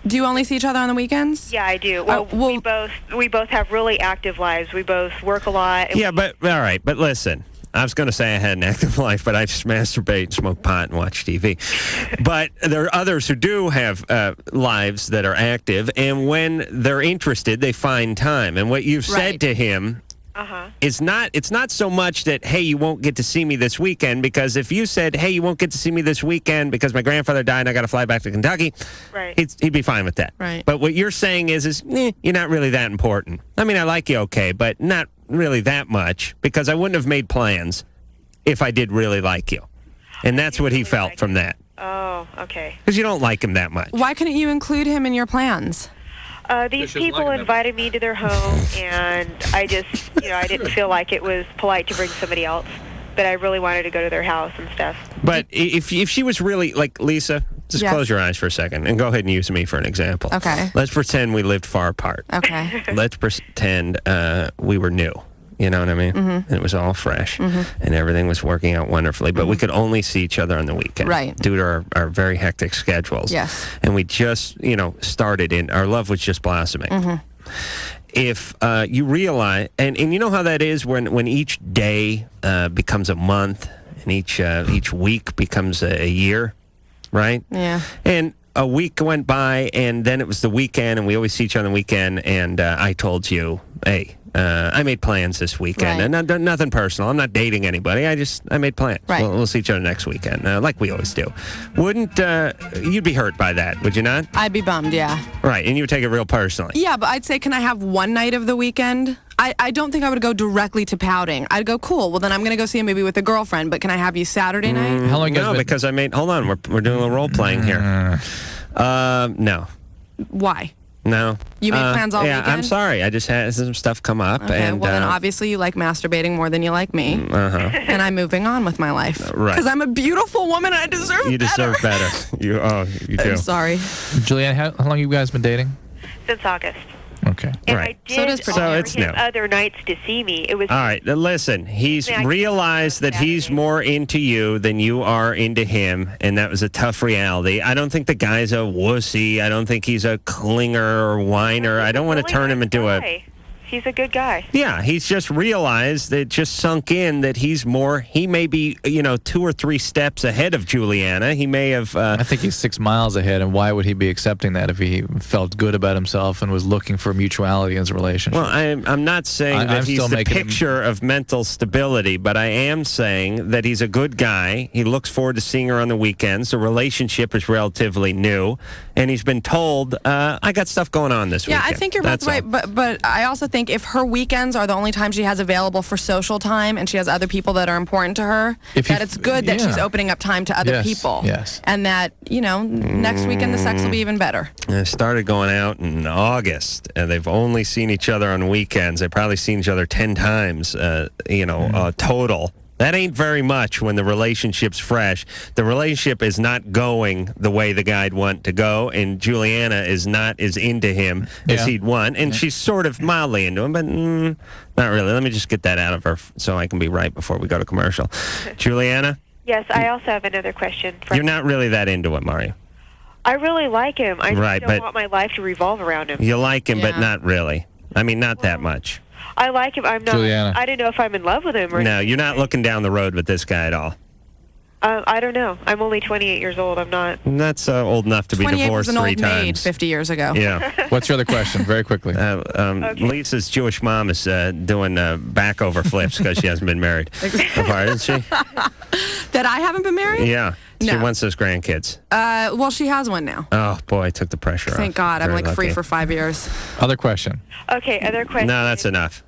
Do you only see each other on the weekends? Yeah, I do. Well, we both have really active lives. We both work a lot. Yeah, but all right, but listen. I was going to say I had an active life, but I just masturbate, smoke pot, and watch TV. But there are others who do have lives that are active, and when they're interested, they find time. And what you've said to him is it's not so much that, hey, you won't get to see me this weekend, because if you said, hey, you won't get to see me this weekend because my grandfather died and I got to fly back to Kentucky, he'd be fine with that. Right. But what you're saying is you're not really that important. I mean, I like you okay, but not really that much, because I wouldn't have made plans if I did really like you. And that's what he felt from that. Oh, okay. Because you don't like him that much. Why couldn't you include him in your plans? These people invited me to their home, and I just, I didn't feel like it was polite to bring somebody else. But I really wanted to go to their house and stuff. But if she was really, Lisa, just close your eyes for a second and go ahead and use me for an example. Okay. Let's pretend we lived far apart. Okay. Let's pretend we were new. You know what I mean? Mm-hmm. And it was all fresh, and everything was working out wonderfully. But we could only see each other on the weekend, right? Due to our very hectic schedules. Yes. And we just, started in. Our love was just blossoming. If you realize, and you know how that is when each day becomes a month, and each week becomes a year, right? Yeah. And a week went by, and then it was the weekend, and we always see each other on the weekend, and I told you, hey, I made plans this weekend, and nothing personal. I'm not dating anybody. I made plans. Right. We'll see each other next weekend, like we always do. Wouldn't you'd be hurt by that? Would you not? I'd be bummed. Yeah. Right, and you would take it real personally. Yeah, but I'd say, can I have one night of the weekend? I don't think I would go directly to pouting. I'd go, cool. Well, then I'm going to go see a movie with a girlfriend. But can I have you Saturday night? How long? No, because I made. Hold on, we're doing a little role playing here. No. Why? No. You made plans all weekend? I'm sorry. I just had some stuff come up. Okay, and, well, then obviously you like masturbating more than you like me. And I'm moving on with my life. Right. Because I'm a beautiful woman and I deserve better. You deserve better. You do. I'm sorry. Julianne, how long have you guys been dating? Since August. Okay. Okay. And Right. I did So it is pretty So offer it's him no. other nights to see me. It was All right, now listen, he's I mean, I realized that he's more into you than you are into him, and that was a tough reality. I don't think the guy's a wussy. I don't think he's a clinger or whiner. I don't want to really turn him nice into a... guy. He's a good guy. Yeah, he's just realized that it just sunk in that he may be, 2 or 3 steps ahead of Juliana. He may have... I think he's 6 miles ahead, and why would he be accepting that if he felt good about himself and was looking for mutuality in his relationship? Well, I'm not saying that I'm he's still the making him- picture of mental stability, but I am saying that he's a good guy. He looks forward to seeing her on the weekends. The relationship is relatively new, and he's been told, I got stuff going on this weekend. Yeah, I think you're both That's right, all. but I also think if her weekends are the only time she has available for social time and she has other people that are important to her, that it's good that she's opening up time to other Yes, people. yes. And that, next weekend the sex will be even better. They started going out in August, and they've only seen each other on weekends. They've probably seen each other 10 times, total. That ain't very much when the relationship's fresh. The relationship is not going the way the guy'd want to go, and Juliana is not as into him as he'd want, and she's sort of mildly into him, but not really. Let me just get that out of her so I can be right before we go to commercial. Juliana? Yes, I also have another question. You're not really that into him, are you? I really like him. I just Right, don't but- want my life to revolve around him. You like him, but not really. I mean, not that much. I like him. I'm not. Juliana. I don't know if I'm in love with him or No, you're not looking down the road with this guy at all. I don't know. I'm only 28 years old. I'm not. That's old enough to be 28 divorced was an 3 old maid times. 50 years ago. Yeah. What's your other question? Very quickly. Lisa's Jewish mom is doing back over flips because she hasn't been married so far, isn't she? That I haven't been married? Yeah. She No. wants those grandkids. Well, she has one now. Oh, boy, I took the pressure off. Thank God. I'm Very like free lucky. for 5 years. Other question. Okay, other question. No, that's enough.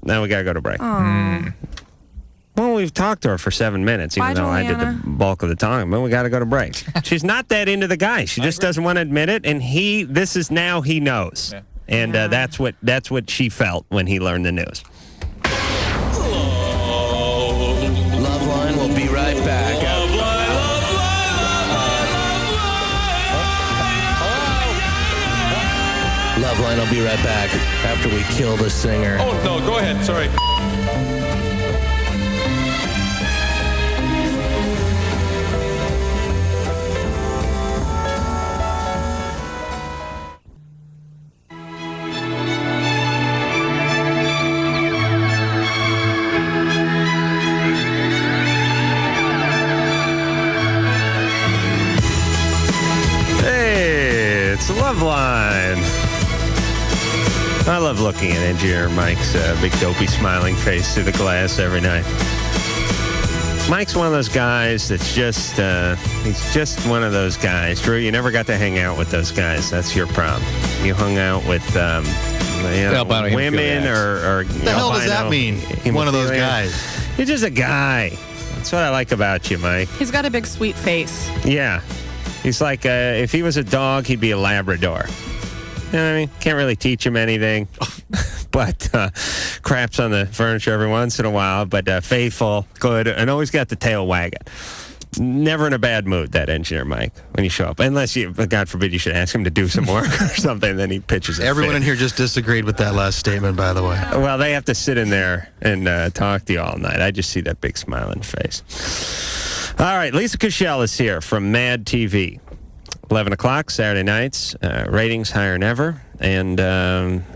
Now we got to go to break. Oh. Well, we've talked to her for 7 minutes, even Bye, though I did the Juliana. bulk of the talking, but we got to go to break. She's not that into the guy. She just doesn't want to admit it, and he knows. And that's what she felt when he learned the news. LoveLine will be right back. LoveLine will be right back after we kill the singer. Oh, no, go ahead. Sorry. Hey, it's LoveLine. I love looking at Engineer Mike's big dopey smiling face through the glass every night. Mike's one of those guys that's just, he's just one of those guys. Drew, you never got to hang out with those guys. That's your problem. You hung out with Albino women hemophiliacs. or The hell does that mean? One of those hemophilia. guys. You're just a guy. That's what I like about you, Mike. He's got a big sweet face. Yeah. He's like, if he was a dog, he'd be a Labrador. You know what I mean? Can't really teach him anything, but craps on the furniture every once in a while, but faithful, good, and always got the tail wagging. Never in a bad mood, that Engineer Mike, when you show up. Unless, God forbid, you should ask him to do some work or something, then he pitches a Everyone fit. in here just disagreed with that last statement, by the way. Well, they have to sit in there and talk to you all night. I just see that big smiling face. All right, Lisa Kushell is here from Mad TV. 11 o'clock, Saturday nights. Ratings higher than ever. And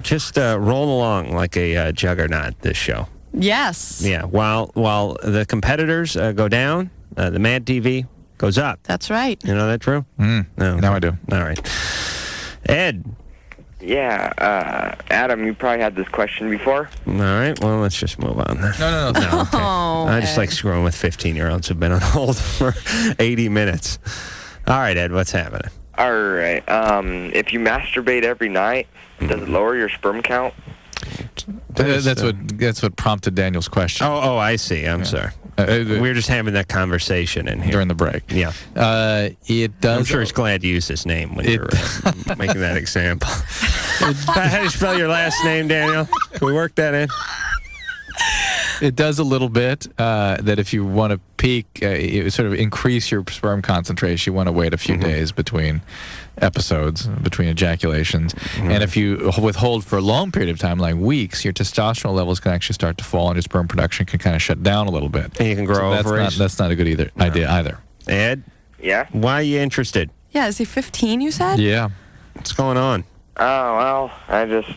just roll along like a juggernaut, this show. Yes. Yeah, while the competitors go down, the Mad TV goes up. That's right. You know that true? No, I do. All right. Ed. Yeah, Adam, you probably had this question before. All right, well, let's just move on then. No. Okay. Oh, I just like screwing with 15-year-olds who've been on hold for 80 minutes. All right, Ed, what's happening? All right, if you masturbate every night, does it lower your sperm count? That's what prompted Daniel's question. Oh, I see. I'm sorry. We were just having that conversation in here. During the break. Yeah. It does. I'm sure he's glad to use his name when you're making that example. How do you spell your last name, Daniel? Can we work that in? It does a little bit. That if you want to peak, you sort of increase your sperm concentration, you want to wait a few days between episodes, between ejaculations. And if you withhold for a long period of time, like weeks, your testosterone levels can actually start to fall and your sperm production can kind of shut down a little bit. And you can grow ovaries. That's not a good idea either. Ed? Yeah? Why are you interested? Yeah, is he 15, you said? Yeah. What's going on? Oh, well, I just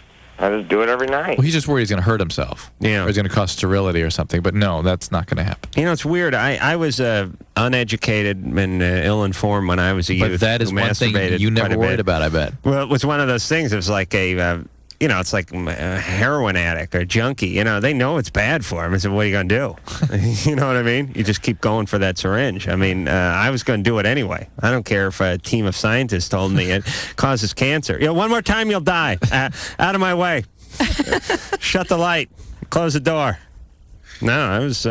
do it every night. Well, he's just worried he's going to hurt himself. Yeah. Or he's going to cause sterility or something. But no, that's not going to happen. You know, it's weird. I was uneducated and ill-informed when I was a youth. But that is who one thing masturbated you quite never a worried bit. about, I bet. Well, it was one of those things. It was like it's like a heroin addict or junkie. You know, they know it's bad for them. I said, what are you going to do? You know what I mean? You just keep going for that syringe. I mean, I was going to do it anyway. I don't care if a team of scientists told me it causes cancer. You know, one more time, you'll die. Out of my way. Shut the light. Close the door. No, I just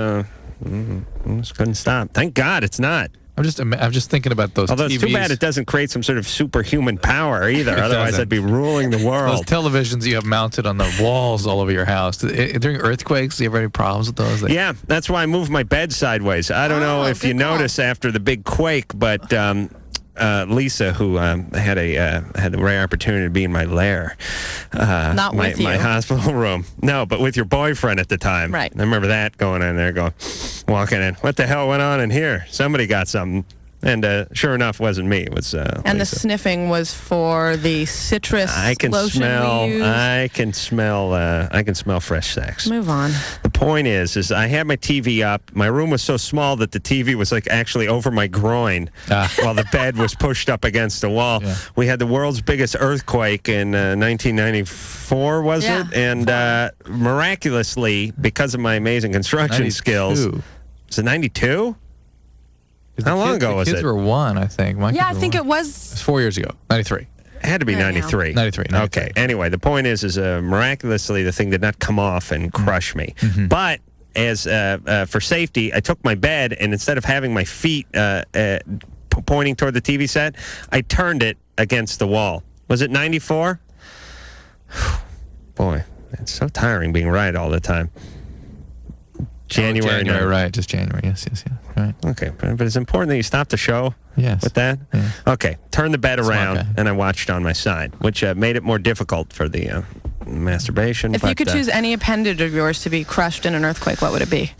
couldn't stop. Thank God it's not. I'm just thinking about those Although TVs. it's too bad it doesn't create some sort of superhuman power either. Otherwise, doesn't. I'd be ruling the world. Those televisions you have mounted on the walls all over your house. During earthquakes, do you have any problems with those? Yeah, that's why I moved my bed sideways. I don't know if you noticed after the big quake, but Lisa, who had the rare opportunity to be in my lair, Not with you. my hospital room. No, but with your boyfriend at the time. Right. I remember that going in there, walking in. What the hell went on in here? Somebody got something. And sure enough, it wasn't me. It was And the Lisa. sniffing was for the citrus I can lotion smell. we use. I can smell fresh sex. Move on. The point is I had my TV up. My room was so small that the TV was like actually over my groin while the bed was pushed up against the wall. Yeah. We had the world's biggest earthquake in 1994, was Yeah. it? And miraculously, because of my amazing construction 92. skills, was it 92? How long ago was the it? kids were one, I think. Yeah, I think it It was. was 4 years ago. 93. It had to be Right now. 93. 93. Okay. Anyway, the point is miraculously the thing did not come off and crush me. But as for safety, I took my bed and instead of having my feet pointing toward the TV set, I turned it against the wall. Was it 94? Boy, it's so tiring being right all the time. January, right? Just January. Yes. Right. Okay, but it's important that you stop the show Yes. with that. Yeah. Okay, turn the bed Smart around, guy. and I watched on my side, which made it more difficult for the masturbation. If you could choose any appendage of yours to be crushed in an earthquake, what would it be?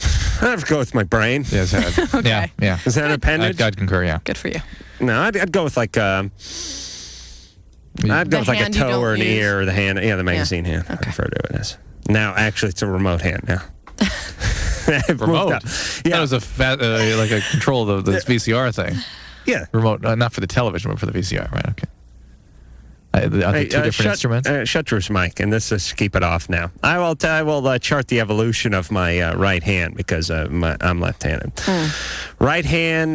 I'd have to go with my brain. Yes. Okay. Yeah. Is that an appendage? I'd concur. Yeah. Good for you. No, I'd go with like I'd go The with like a hand you toe don't or an use. ear or the hand. Yeah, the magazine hand. I refer to it as. Now, actually, it's a remote hand now. I've moved Remote. up. Yeah. That was like a control of the VCR thing. Yeah. Remote, not for the television, but for the VCR. Right. Okay. Are they two different instruments? Shut Drew's mic, and let's just keep it off now. I will chart the evolution of my right hand because I'm left-handed. Right hand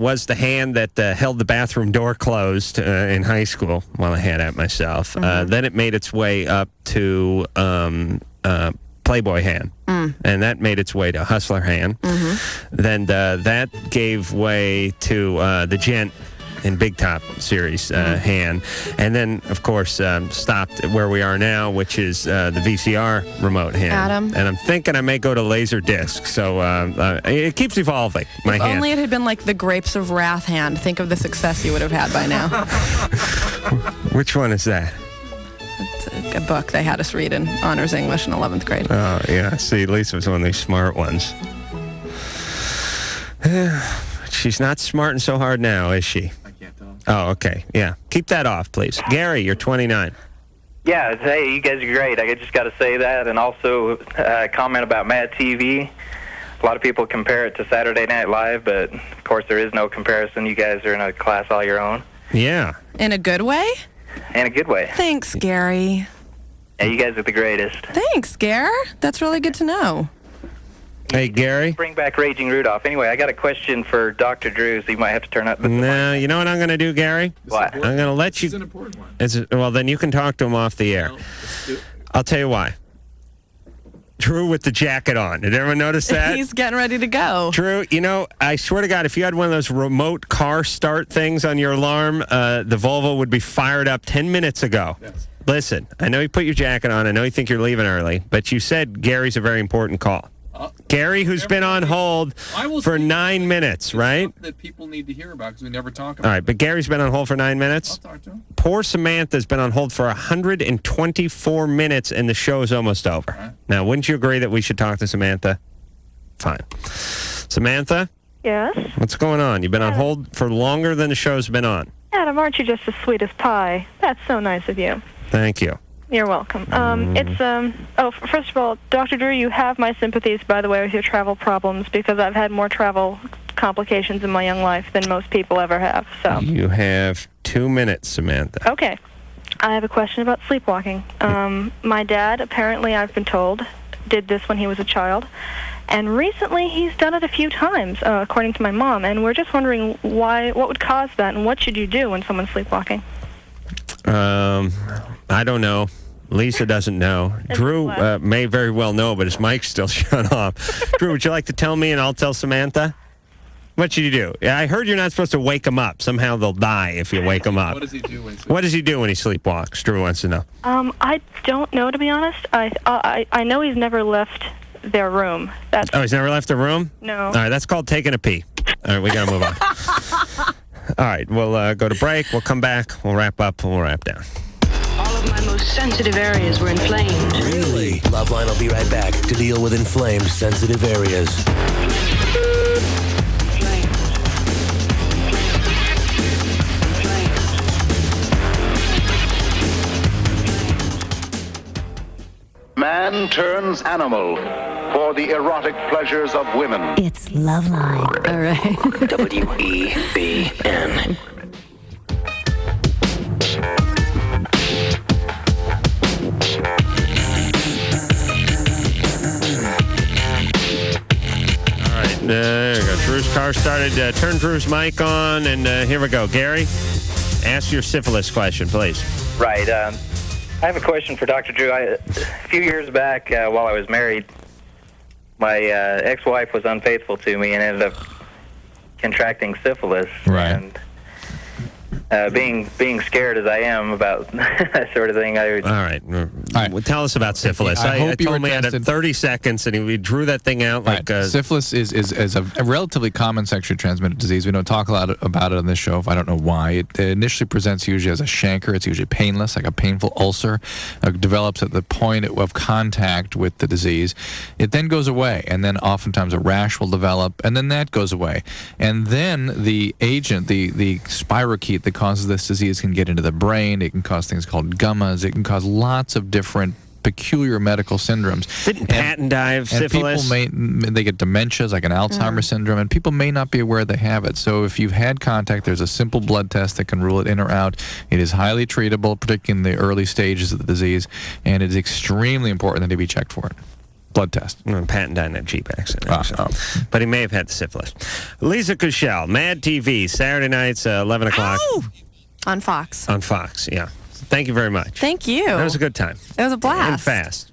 was the hand that held the bathroom door closed in high school while I had it myself. Then it made its way up to Playboy hand, and that made its way to Hustler hand. Then that gave way to the Gent in Big Top series hand, and then of course stopped at where we are now, which is the VCR remote hand. Adam? And I'm thinking I may go to laser disc. So it keeps evolving. My If hand. only it had been like the Grapes of Wrath hand. Think of the success you would have had by now. Which one is that? It's a book they had us read in honors English in 11th grade. Oh yeah. See, Lisa was one of these smart ones. She's not smarting so hard now, is she? I can't tell. Oh, okay. Yeah. Keep that off, please. Gary, you're 29. Yeah, hey, you guys are great. I just got to say that, and also comment about Mad TV. A lot of people compare it to Saturday Night Live, but of course there is no comparison. You guys are in a class all your own. Yeah. In a good way? In a good way. Thanks, Gary. Yeah, you guys are the greatest. Thanks, Gare. That's really good to know. Hey, Gary. Bring back Raging Rudolph. Anyway, I got a question for Dr. Drew, so you might have to turn up. No, you know what I'm going to do, Gary? What? I'm going to let you. This is an important one. Well, then you can talk to him off the air. I'll tell you why. Drew with the jacket on. Did everyone notice that? He's getting ready to go. Drew, you know, I swear to God, if you had one of those remote car start things on your alarm, the Volvo would be fired up 10 minutes ago. Yes. Listen, I know you put your jacket on. I know you think you're leaving early, but you said Gary's a very important call. Gary, who's been on hold for 9 minutes, right? That people need to hear about because we never talk All about. right, but Gary's been on hold for 9 minutes. I'll talk to him. Poor Samantha's been on hold for 124 minutes, and the show is almost over. Right. Now, wouldn't you agree that we should talk to Samantha? Fine. Samantha, Yes? what's going on? You've been on hold for longer than the show's been on. Adam, aren't you just as sweet as pie? That's so nice of you. Thank you. You're welcome. First of all, Dr. Drew, you have my sympathies, by the way, with your travel problems, because I've had more travel complications in my young life than most people ever have. So. You have 2 minutes, Samantha. Okay. I have a question about sleepwalking. My dad, apparently, I've been told, did this when he was a child. And recently, he's done it a few times, according to my mom. And we're just wondering what would cause that, and what should you do when someone's sleepwalking? I don't know. Lisa doesn't know. Drew may very well know, but his mic's still shut off. Drew, would you like to tell me and I'll tell Samantha? What should you do? I heard you're not supposed to wake them up. Somehow they'll die if you wake them up. What does he do when he sleepwalks? What does he do when he sleepwalks? Drew wants to know. I don't know, to be honest. I know he's never left their room. He's never left the room? No. All right, that's called taking a pee. All right, we got to move on. All right, we'll go to break. We'll come back. We'll wrap up. We'll wrap down. All of my most sensitive areas were inflamed. Really? LoveLine will be right back to deal with inflamed, sensitive areas. Man turns animal for the erotic pleasures of women. It's LoveLine. All right. WEBN. There we go. Drew's car started. Turn Drew's mic on, and here we go. Gary, ask your syphilis question, please. Right. I have a question for Dr. Drew. A few years back, while I was married, my ex-wife was unfaithful to me and ended up contracting syphilis. Right. And being scared as I am about that sort of thing, All right. Well, tell us about syphilis. I hope you told were me I had tested. 30 seconds, and we drew that thing out like... Syphilis is a relatively common sexually transmitted disease. We don't talk a lot about it on this show. If I don't know why. It initially presents usually as a chancre. It's usually painless, like a painful ulcer. It develops at the point of contact with the disease. It then goes away, and then oftentimes a rash will develop, and then that goes away. And then the agent, the spirochete that causes this disease can get into the brain. It can cause things called gummas. It can cause lots of different peculiar medical syndromes. Didn't Patton die of syphilis? And people they get dementias, like an Alzheimer's syndrome, and people may not be aware they have it. So if you've had contact, there's a simple blood test that can rule it in or out. It is highly treatable, particularly in the early stages of the disease, and it is extremely important that he be checked for it. Blood test. Patton died in a Jeep accident. But he may have had the syphilis. Lisa Kushell, Mad TV, Saturday nights, 11 o'clock. On Fox. On Fox, yeah. Thank you very much. Thank you. That was a good time. It was a blast. And fast.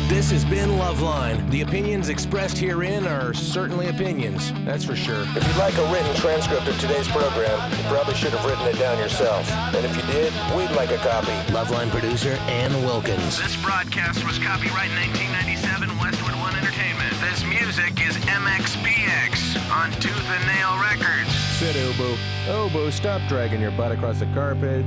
This has been LoveLine. The opinions expressed herein are certainly opinions, that's for sure. If you'd like a written transcript of today's program, you probably should have written it down yourself. And if you did, we'd like a copy. LoveLine producer Ann Wilkins. This broadcast was copyright 1997 Westwood One Entertainment. This music is MXPX on Tooth and Nail Records. Sit, Obo. Obo, stop dragging your butt across the carpet.